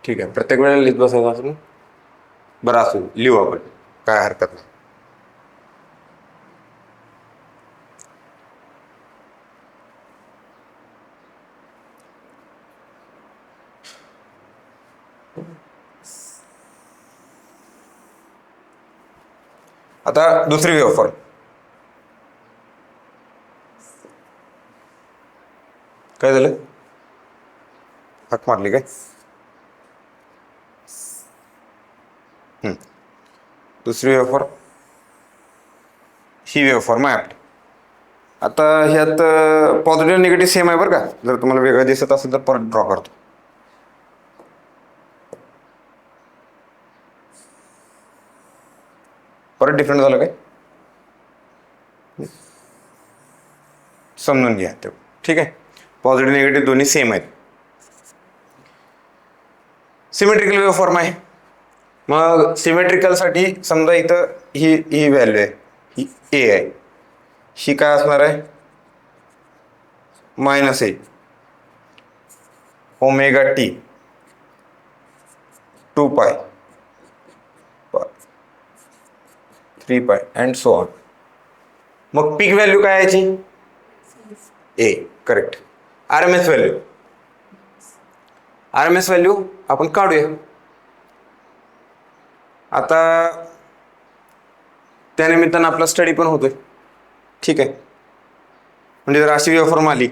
[SPEAKER 1] ठीक आहे, प्रत्येक वेळेला लिहित बसायचं असं. बरं असू, लिहू आपण, काय हरकत नाही. आता दुसरी वेवफॉर्म. काय झालं? हाक मारली काय? दुसरी वेवफॉर्म, ही वेवफॉर्म आहे आपली. आता ह्यात पॉझिटिव्ह निगेटिव्ह सेम आहे बरं का. जर तुम्हाला वेगळं दिसत असेल तर परत ड्रॉ करतो. परत डिफरंट झालं काय? समजून घ्या ते. ठीक आहे. पॉझिटिव्ह निगेटिव्ह दोन्ही सेम आहेत. सिमेट्रिकल वेवफॉर्म आहे. मग सिमेट्रिकलसाठी समजा इथं ही व्हॅल्यू आहे, ही A आहे, ही काय असणार आहे? -A omega T 2π 3π and so on. मग पीक व्हॅल्यू काय याची? A. करेक्ट. RMS व्हॅल्यू आपण काढूया. आता त्यानिमित्तानं आपला स्टडी पण होतोय. ठीक आहे. म्हणजे जर अशी वेवफॉर्म आली,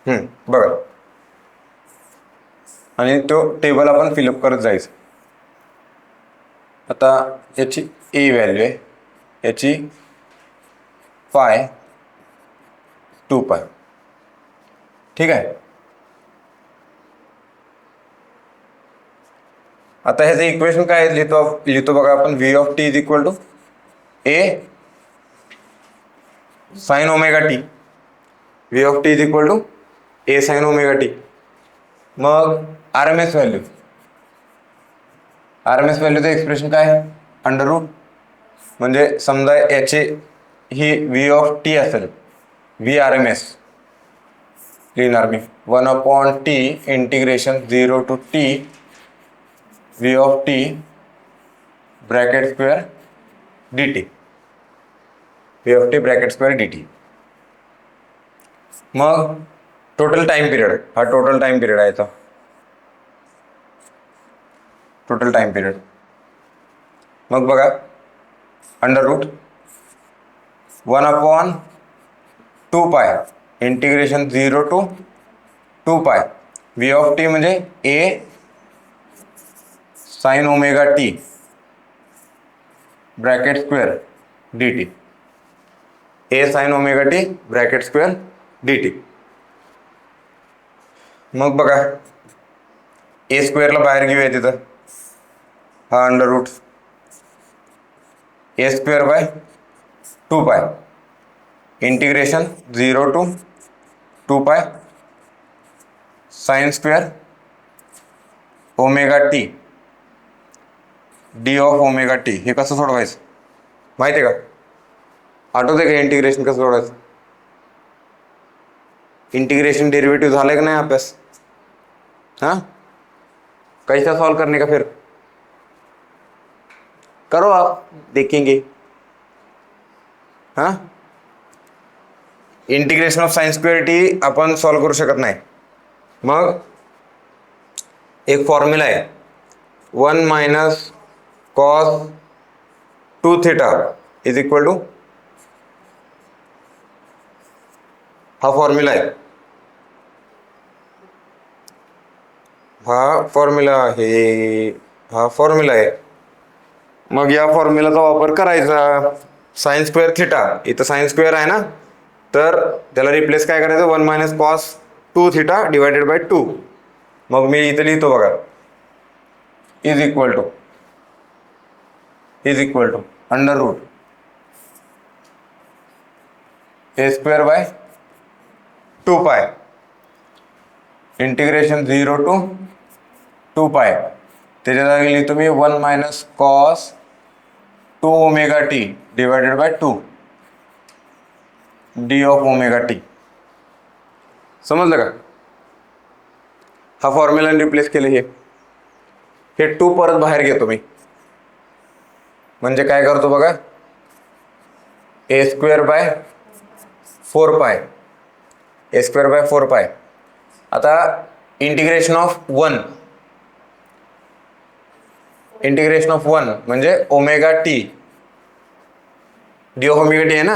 [SPEAKER 1] बघा आणि तो टेबल आपण फिलअप करत जायचं. आता याची ए व्हॅल्यू आहे, याची पाय 2π. ठीक आहे. आता ह्याचं इक्वेशन काय लिहितो बघा आपण. V of T is equal to A sine omega T. V of T is equal to A sine omega T. मग आर एम एस व्हॅल्यूचं एक्सप्रेशन काय आहे? Under root. म्हणजे समजा याची ही व्ही ऑफ टी असेल, व्ही आर एम एस लिहिणार मी 1/t integration 0 to t V of T bracket square D T. V of T bracket square D T. मग टोटल टाइम पिरियड, हा टोटल टाइम पिरियड आहे याचा. Total time period. मग बघा under root 1/2π integration 0 to 2π V of T म्हणजे A sine omega T bracket square D T. A sine omega T bracket square D T. मग बघा A स्क्वेअरला बाहेर घेऊया तिथं. हा under root A square by 2π integration 0 to 2π sine square omega T D of omega T. हे कसं सोडवायचं माहिती आहे का? आठवते का इंटिग्रेशन कसं सोडवायचं? इंटीग्रेशन डेरिवेटिव झाले का नहीं अभ्यास? हाँ, कैसा सॉल्व करने का फिर करो आप, देखेंगे. हाँ, integration of sine square T आपण सॉल्व करू शकत नाही. मग एक फॉर्म्युला आहे 1 - cos 2θ इज इक्वल टू, हा फॉर्म्युला आहे, हा फॉर्म्युला आहे. मग या फॉर्म्युलाचा वापर करायचा. साइन स्क्वेअर थिटा, इथं साइन स्क्वेअर आहे ना, तर त्याला रिप्लेस काय करायचं 1 - cos 2θ डिवायडेड बाय 2. मग मी इथं लिहितो बघा is equal to under root A square by 2π integration 0 to 2π. त्याच्या जागी लिहितो मी 1 - cos 2ωt divided by 2 D of omega T. समजलं का? हा फॉर्म्युलाने रिप्लेस केले. हे 2 परत बाहेर घेतो मी. म्हणजे काय करतो बघा, A square by 4π A square by 4π. आता इंटिग्रेशन ऑफ 1 म्हणजे omega T D of omega T आहे ना,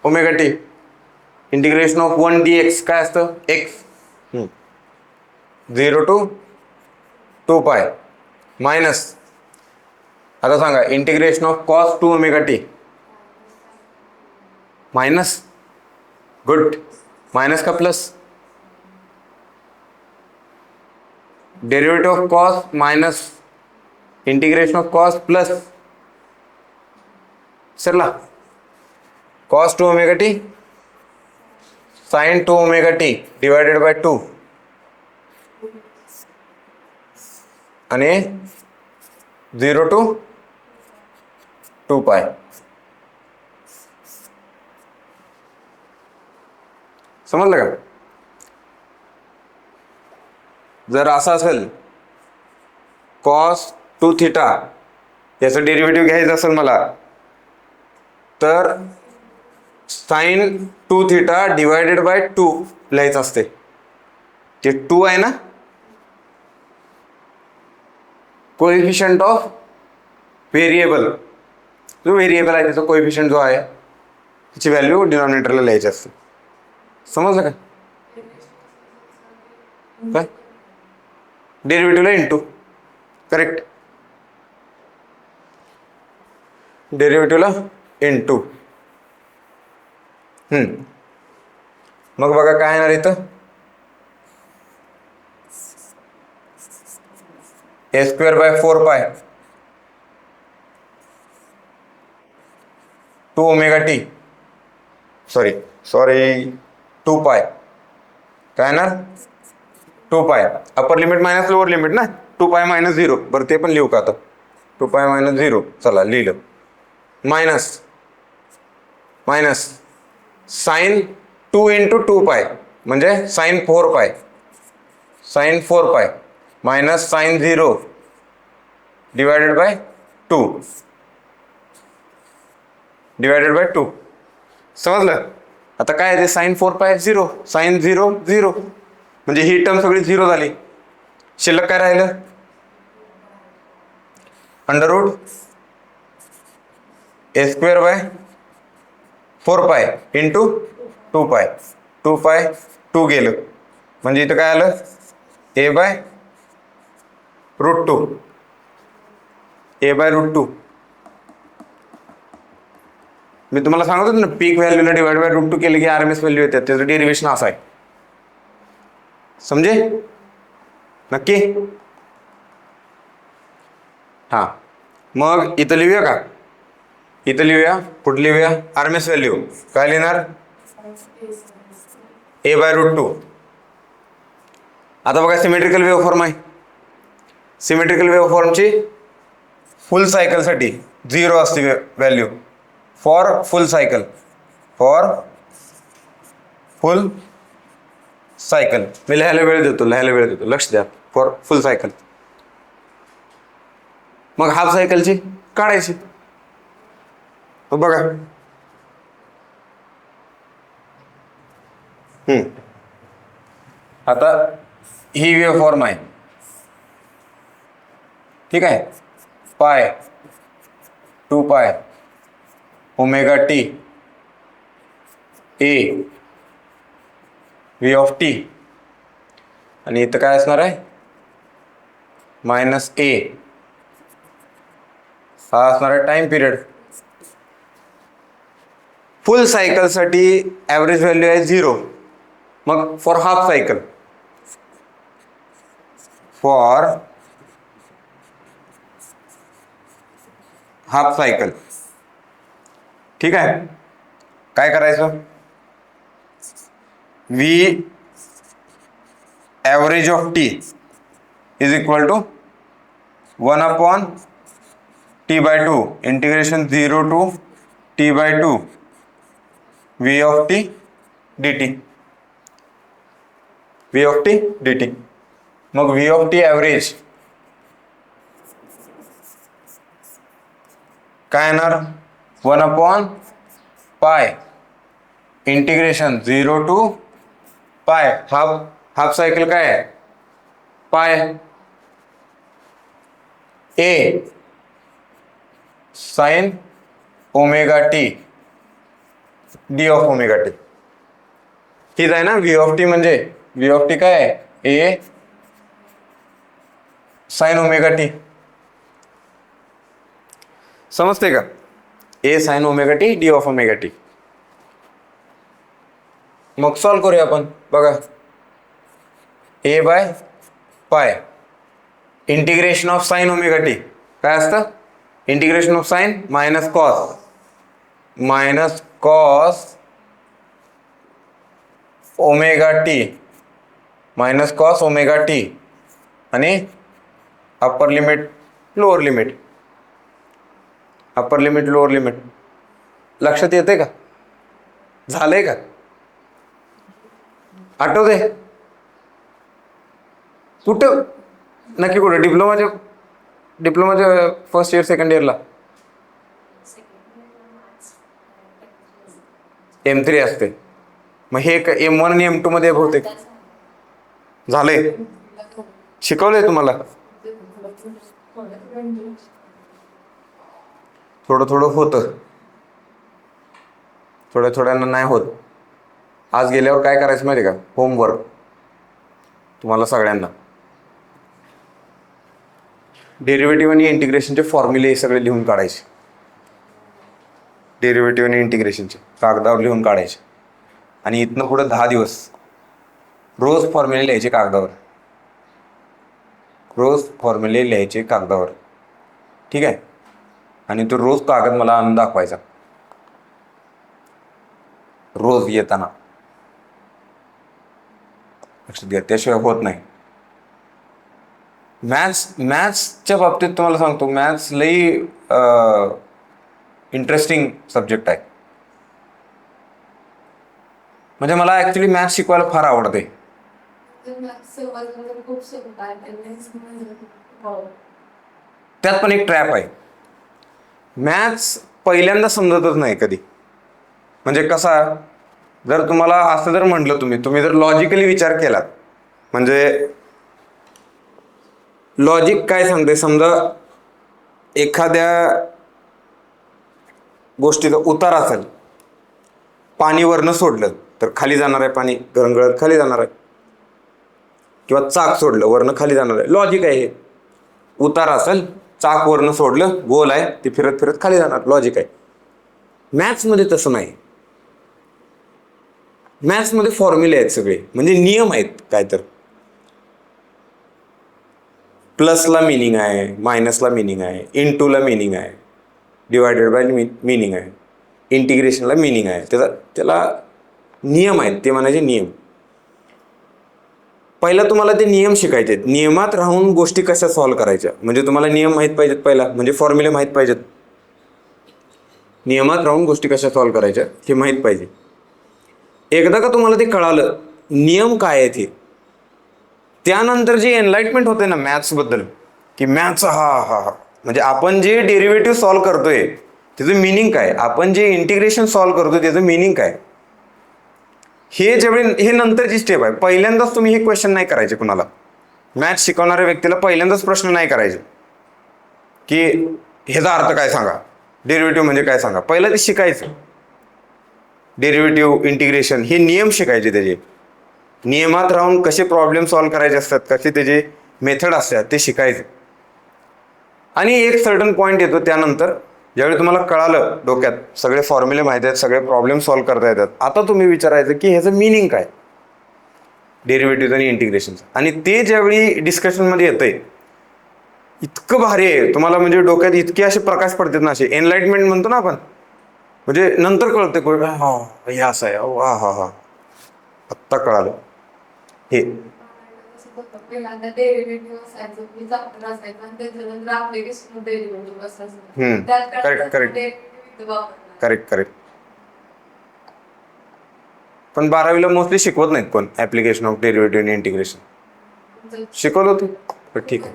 [SPEAKER 1] omega T. Integration of 1 dx काय असतं? एक्स 0 to 2π मायनस, आता सांगा integration of cos 2ωt minus. Good. Minus का plus? Derivative of cos minus integration of cos plus सरला cos 2ωt sin 2ωt divided by 2 आणि 0 to 2π. समजलं का? जर असं असेल cos 2θ याचं डेरिव्हेटिव्ह घ्यायचं असेल मला, तर sin 2θ डिवायडेड बाय 2 लिहायचं असते. जे 2 आहे ना, कोएफिशियंट ऑफ व्हेरिएबल, जो व्हेरिएबल आहे त्याचा कोएफिशियंट जो आहे त्याची व्हॅल्यू डिनॉमिनेटरला लिहायची असते. समजलं का? काय डेरिव्हेटिव्हला इंटू. करेक्ट. डेरिव्हेटिव्हला इंटू. मग बघा काय येणार इथं, ए स्क्वेअर बाय 4 पाय 2 ओमेगा टी, सॉरी 2 पाय. काय येणार 2 पाय. Upper limit minus lower limit ना, 2 पाय मायनस 0. बरं ते पण लिहू का आता, 2 पाय मायनस 0. चला लिहिलं. मायनस साइन 2 इंटू 2 पाय म्हणजे साइन 4 पाय, sine 4 pi minus sine 0 divided by 2 divided by 2. समजलं. आता काय आहे ते, साइन 4 पाय 0, साइन 0 0, म्हणजे ही टर्म सगळी 0 झाली. शिल्लक काय राहिलं, under root A square by 4 pi into 2 पाय. 2 पाय 2 गेलं, म्हणजे इथं काय आलं, A by root 2. A by root 2. मी तुम्हाला सांगत होतो ना, पीक व्हॅल्यूला डिवाइड बाय रूट 2 केलं की आरएमएस व्हॅल्यू येते. त्याचं डेरिव्हेशन असं आहे. समजे नक्की. हां, मग इथं लिहूया का, इथं लिहूया. कुठं लिहूया, आरएमएस व्हॅल्यू काय लिहिणार, ए बाय रूट 2. आता बघा सिमेट्रिकल वेव्हफॉर्म आहे. सिमेट्रिकल वेव्हफॉर्मची फुल सायकलसाठी 0 असते value. For full cycle, for full cycle. मी लिहायला वेळ देतो, लक्ष द्या. For full cycle. मग हाफ सायकलची काढायची. बघा आता ही वेव्हफॉर्म आहे, ठीक आहे. पाय 2 पाय omega T A V of T, आणि इथं काय असणार आहे, मायनस ए. हा असणार आहे टाइम पिरियड. फुल सायकलसाठी ॲव्हरेज व्हॅल्यू आहे 0. मग for half cycle, for half cycle, ठीक आहे. काय करायचं, V average of T is equal to 1/t/2 integration 0 to t/2 v of T dt. v of T dt. मग v ऑफ टी ॲव्हरेज काय येणार, 1/पाय integration 0 to pi. Half cycle काय आहे, pi. A sine omega T D of omega T. ठीक आहे ना. V of T म्हणजे व्ही ऑफ टी काय आहे, ए साइन ओमेगा टी. समजते का, A sine omega T D of omega T. मग सॉल्व करूया आपण. बघा A by pi integration of sine omega T काय असतं, integration of sine minus cos omega T आणि अप्पर लिमिट लोअर लिमिट. लक्षात येते का, झालंय का, आठवते कुठं नक्की, कुठं डिप्लोमाच्या फर्स्ट इयर सेकंड इयरला M3 असते. मग हे M1 आणि M2 मध्ये बहुतेक झालंय, शिकवलंय तुम्हाला. थोडं होतं, थोड्यांना नाही होत. आज गेल्यावर काय करायचं माहिती का, होमवर्क तुम्हाला सगळ्यांना डेरिव्हेटिव्ह आणि इंटिग्रेशनचे फॉर्म्युले सगळे लिहून काढायचे. डेरिव्हेटिव्ह आणि इंटिग्रेशनचे कागदावर लिहून काढायचे आणि इथनं पुढे 10 दिवस रोज फॉर्म्युले लिहायचे कागदावर. रोज फॉर्म्युले लिहायचे कागदावर. ठीक आहे. आणि तो रोज कागद मला आणून दाखवायचा रोज येताना. लक्षात घ्या, त्याशिवाय होत नाही. मॅथ्सच्या बाबतीत तुम्हाला सांगतो, मॅथ्स लई इंटरेस्टिंग सब्जेक्ट आहे. म्हणजे मला ॲक्च्युली मॅथ्स शिकवायला फार आवडते.
[SPEAKER 2] खूप सोपं आहे.
[SPEAKER 1] त्यात पण एक ट्रॅप आहे. मॅथ्स पहिल्यांदा समजतच नाही कधी. म्हणजे कसा, जर तुम्हाला असं जर म्हटलं तुम्ही जर लॉजिकली विचार केलात, म्हणजे लॉजिक काय सांगते, समजा एखाद्या गोष्टीचा उतार असेल, पाणी वरनं सोडलं तर खाली जाणार आहे, पाणी गळत खाली जाणार आहे. किंवा चाक सोडलं वरनं खाली जाणार आहे. लॉजिक आहे हे. उतार असेल, चाक वरनं सोडलं, गोल आहे, ते फिरत फिरत खाली जाणार. लॉजिक आहे. मॅथ्समध्ये तसं नाही. मॅथ्समध्ये फॉर्म्युले आहेत सगळे, म्हणजे नियम आहेत. काय तर प्लसला मिनिंग आहे, मायनसला मिनिंग आहे, इंटूला मिनिंग आहे, डिवायडेड बाय मिनिंग आहे, इंटिग्रेशनला मिनिंग आहे. त्याला नियम आहेत, ते म्हणायचे नियम. पहिला तुम्हाला ते नियम शिकायचे आहेत. नियमात राहून गोष्टी कशा सॉल्व्ह करायच्या, म्हणजे तुम्हाला नियम माहीत पाहिजेत. पहिला म्हणजे फॉर्म्युले माहीत पाहिजेत. नियमात राहून गोष्टी कशा सॉल्व्ह करायच्या हे माहीत पाहिजे. एकदा का तुम्हाला ते कळालं नियम काय आहेत हे, त्यानंतर जे एनलाइटमेंट होते ना मॅथ्सबद्दल, की मॅथ्स हा म्हणजे आपण जे डेरिव्हेटिव्ह सॉल्व्ह करतोय त्याचं मिनिंग काय, आपण जे इंटिग्रेशन सॉल्व्ह करतोय त्याचं मिनिंग काय, हे नंतरची स्टेप आहे. पहिल्यांदाच तुम्ही हे क्वेश्चन नाही करायचे कुणाला. मॅथ्स शिकवणाऱ्या व्यक्तीला पहिल्यांदाच प्रश्न नाही करायचे की ह्याचा अर्थ काय सांगा, डेरिव्हेटिव्ह म्हणजे काय सांगा. पहिलं ते शिकायचं. डेरिव्हेटिव्ह, इंटिग्रेशन हे नियम शिकायचे. त्याचे नियमात राहून कसे प्रॉब्लेम सॉल्व्ह करायचे असतात, कसे त्याचे मेथड असतात ते शिकायचे. आणि एक सर्टन पॉईंट येतो त्यानंतर, ज्यावेळी तुम्हाला कळालं, डोक्यात सगळे फॉर्म्युले माहिती आहेत, सगळे प्रॉब्लेम सॉल्व्ह करता येतात, आता तुम्ही विचारायचं की ह्याचं मिनिंग काय, डेरिव्हेटिव्ह आणि इंटिग्रेशनचं. आणि ते ज्यावेळी डिस्कशनमध्ये येतंय, इतकं भारी आहे तुम्हाला, म्हणजे डोक्यात इतके असे प्रकाश पडतात ना, असे एनलाइटमेंट म्हणतो ना आपण, म्हणजे नंतर कळतं हे असं आहे. हा आत्ता कळालं हे.
[SPEAKER 2] पहिल्यांदा डेरिव्हेटिव्ह असायचं, मी चॅप्टर असायचं आणि त्याच्यानंतर ऍप्लिकेशन डेरिव्हेटिव्ह असायचं.
[SPEAKER 1] करेक्ट. पण 12वीला मोस्टली शिकवत नाहीत कोण ऍप्लिकेशन ऑफ डेरिव्हेटिव्ह आणि इंटिग्रेशन. शिकवलं होतं. ठीक आहे.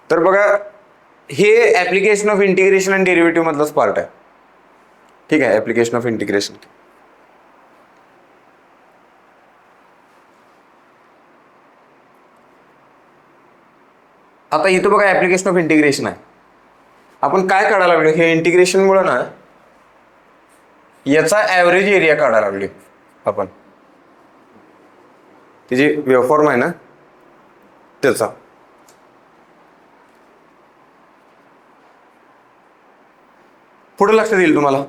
[SPEAKER 1] तर बघा, हे ऍप्लिकेशन ऑफ इंटिग्रेशन आणि डेरिव्हेटिव्ह मधलंच पार्ट आहे. ठीक आहे. Application of integration. आता इथं बघा ऍप्लिकेशन ऑफ इंटिग्रेशन आहे. आपण काय काढायला लागलो, हे इंटिग्रेशनमुळे ना याचा ॲव्हरेज एरिया काढायला लागलो आपण. त्याची वेव्हफॉर्म आहे ना त्याचा. पुढं लक्षात येईल तुम्हाला.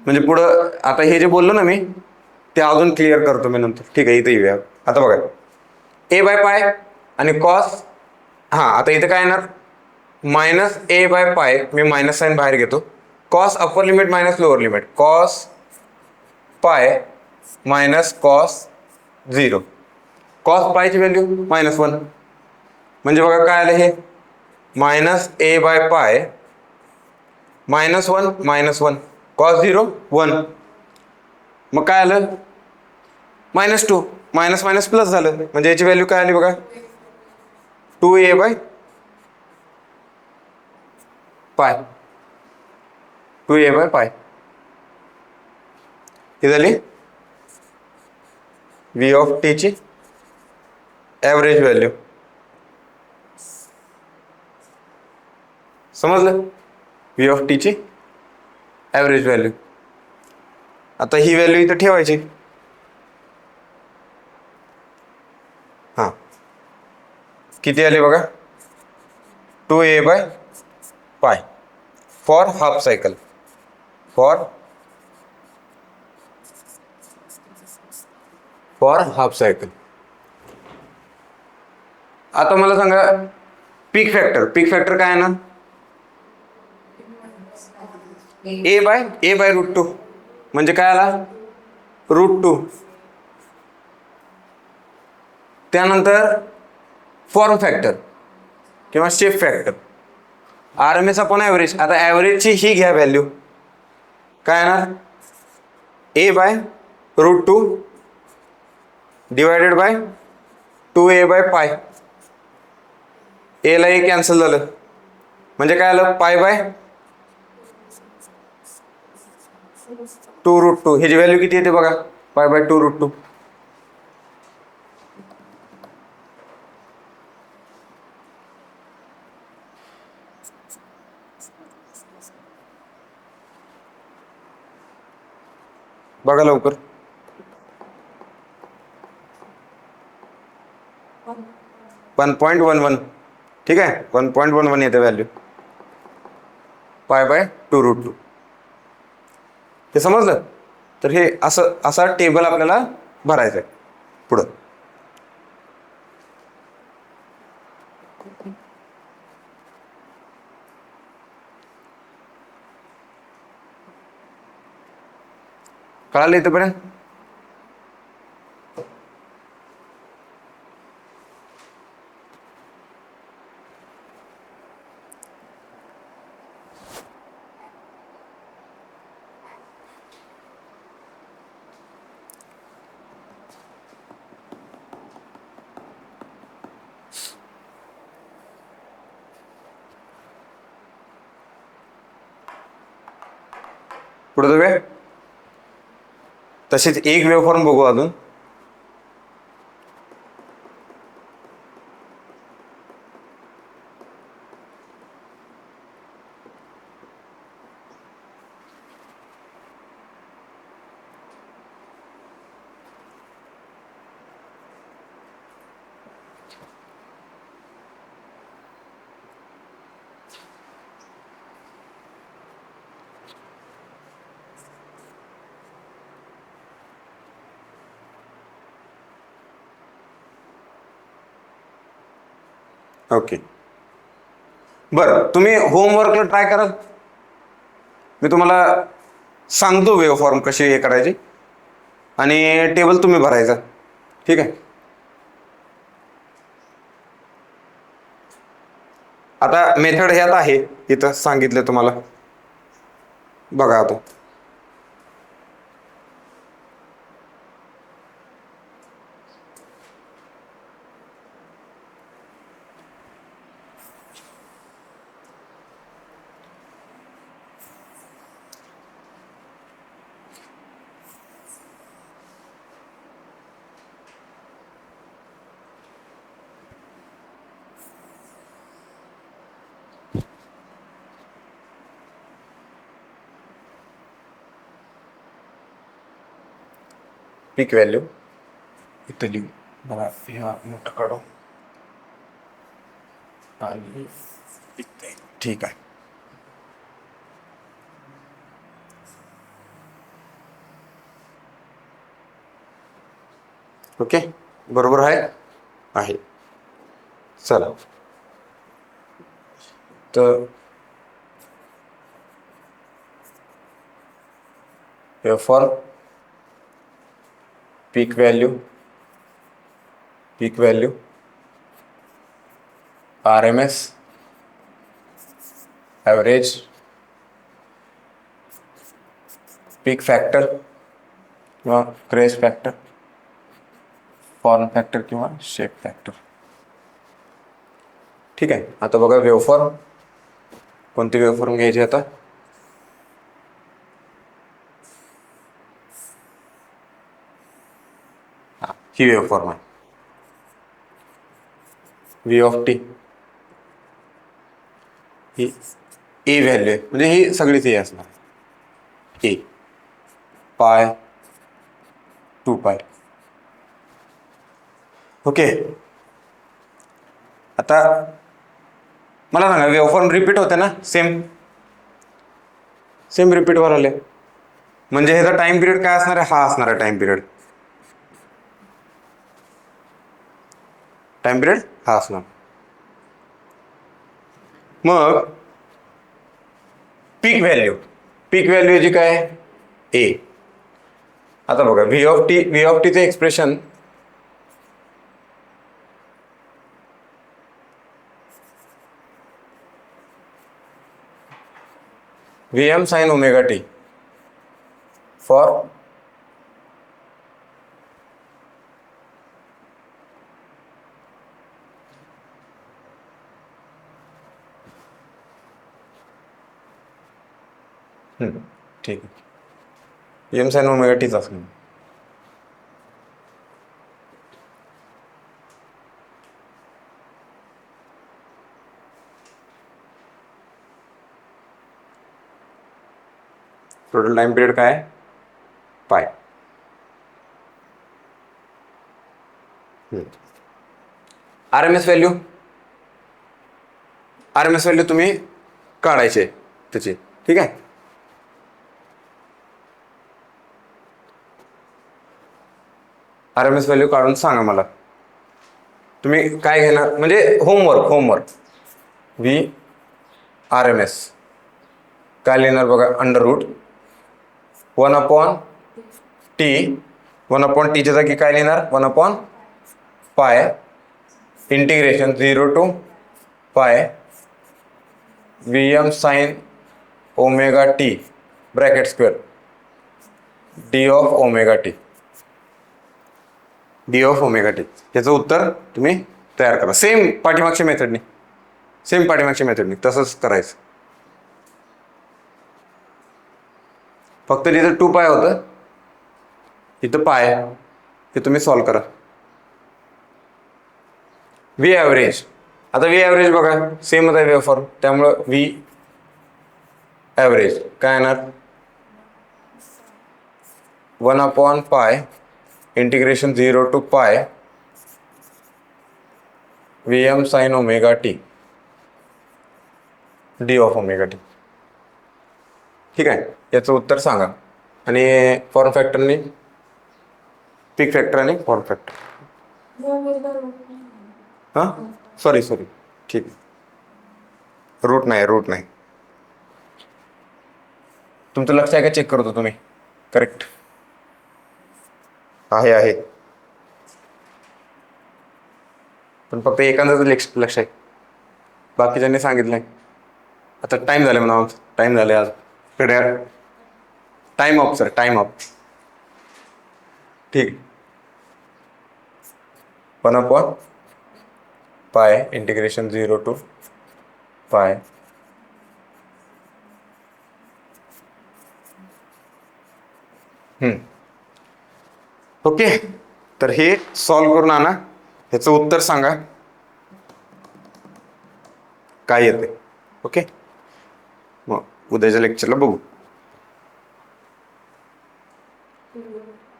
[SPEAKER 1] म्हणजे पुढं आता हे जे बोललो ना मी, ते अजून क्लिअर करतो मी नंतर. ठीक आहे. इथं येऊया. आता बघा, a/π आणि कॉस. आता इथं काय येणार, -a/π. मी मायनस साईन बाहेर घेतो. Cos upper limit minus lower limit, cos pi minus cos 0. Cos पायची व्हॅल्यू -1. म्हणजे बघा काय आलं हे, -a/π -1 कॉस 0 1. मग काय आलं, -2. मायनस मायनस प्लस झालं, म्हणजे याची व्हॅल्यू काय आली बघा, 2a/π. 2a/π ही झाली v ऑफ t ची ॲव्हरेज व्हॅल्यू. समजलं, v ऑफ t ची ॲव्हरेज व्हॅल्यू. आता ही व्हॅल्यू इथं ठेवायची. किती आली बघा, 2a/π for half cycle. For half cycle. आता मला सांगा पीक फॅक्टर काय आहे ना, a/√2 म्हणजे काय आला, √2. त्यानंतर फॉर्म फॅक्टर किंवा shape factor, RMS upon average. आता ॲव्हरेजची ही घ्या व्हॅल्यू, काय येणार, a/√2 divided by 2a/π. a ला a कॅन्सल झालं म्हणजे काय आलं, π/2√2. ह्याची व्हॅल्यू किती येते बघा, π/2√2. बघा लवकर, 1.11. ठीक आहे, 1.11 येते व्हॅल्यू, π/2√2. हे समजलं. तर हे असा टेबल आपल्याला भरायचं आहे पुढं. कळालं इथपर्यंत. पुढे जाऊया. तसेच एक वेव्हफॉर्म बघू अजून. ओके, बरं, तुम्ही होमवर्कला ट्राय करा. मी तुम्हाला सांगतो वेव्हफॉर्म कशी हे करायची आणि टेबल तुम्ही भरायचा. ठीक आहे. आता मेथड ह्यात आहे, इथं सांगितलं तुम्हाला, बघा आता. पीक व्हॅल्यू इथं लिहू, मला ह्या मोठं काढू आणि ठीक आहे. ओके, बरोबर आहे. चला, तर वेव्हफॉर्म पीक व्हॅल्यू RMS ॲव्हरेज, पीक फॅक्टर किंवा क्रेस्ट फॅक्टर, फॉर्म फॅक्टर किंवा शेप फॅक्टर. ठीक आहे. आता बघा वेव्हफॉर्म, कोणती वेव्हफॉर्म घ्यायची आता, ही वेव्हफॉर्म आहे, v(t). ही ए व्हॅल्यू आहे, म्हणजे ही सगळीच ए असणार, ए π/2π. ओके, आता मला सांगा वेवफॉर्म रिपीट होते ना, सेम सेम रिपीट वर आले, म्हणजे ह्याचा टाइम पिरियड काय असणार आहे, हा असणार आहे टाइम पिरियड. टाइम पिरियड हा असणार. मग पीक व्हॅल्यू जी काय ए. आता बघा व्ही ऑफ टीचे expression Vm sin omega t for ठीक आहे, Vm sin omega t च असणार. टोटल टाइम पिरियड काय आहे, पाय. आर एम एस व्हॅल्यू तुम्ही काढायचे त्याची, ठीक आहे. आर एम एस व्हॅल्यू काढून सांगा मला. तुम्ही काय घेणार म्हणजे homework V R M S काय लिहिणार बघा, अंडर रूट 1/t. 1/t च्या जागी काय लिहिणार, 1/पाय इंटिग्रेशन 0 to पाय Vm sin omega T bracket square D of omega T. याचं उत्तर तुम्ही तयार करा सेम पाठीमागच्या मेथडने तसंच करायचं. फक्त जिथं 2 पाय होतं तिथं पाय, ते तुम्ही सॉल्व करा. व्ही ॲव्हरेज, आता व्ही ॲव्हरेज बघा सेमच आहे वेव्हफॉर्म, त्यामुळं व्ही ॲव्हरेज काय येणार, 1/पाय इंटिग्रेशन 0 to पाय Vm sin omega T D of omega T. ठीक आहे, याचं उत्तर सांगा. आणि फॉर्म फॅक्टरनी पीक फॅक्टर आणि फॉर्म फॅक्टर. हां सॉरी ठीक आहे, रूट नाही. तुमचं लक्ष आहे का, चेक करतो तुम्ही. करेक्ट आहे पण फक्त एखाद्याच लक्ष आहे, बाकीच्यांनी सांगितलंय. आता टाइम झाले म्हणा, टाइम झाले आज time of sir, time of. ठीक, 1/पाय इंटिग्रेशन 0 to पाय ओके. तर हे सॉल्व करून आणा, ह्याचं उत्तर सांगा काय येते. ओके, मग उद्याच्या लेक्चरला बघू.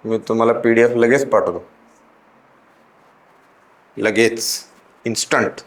[SPEAKER 1] मी तुम्हाला PDF लगेच पाठवतो, लगेच इन्स्टंट.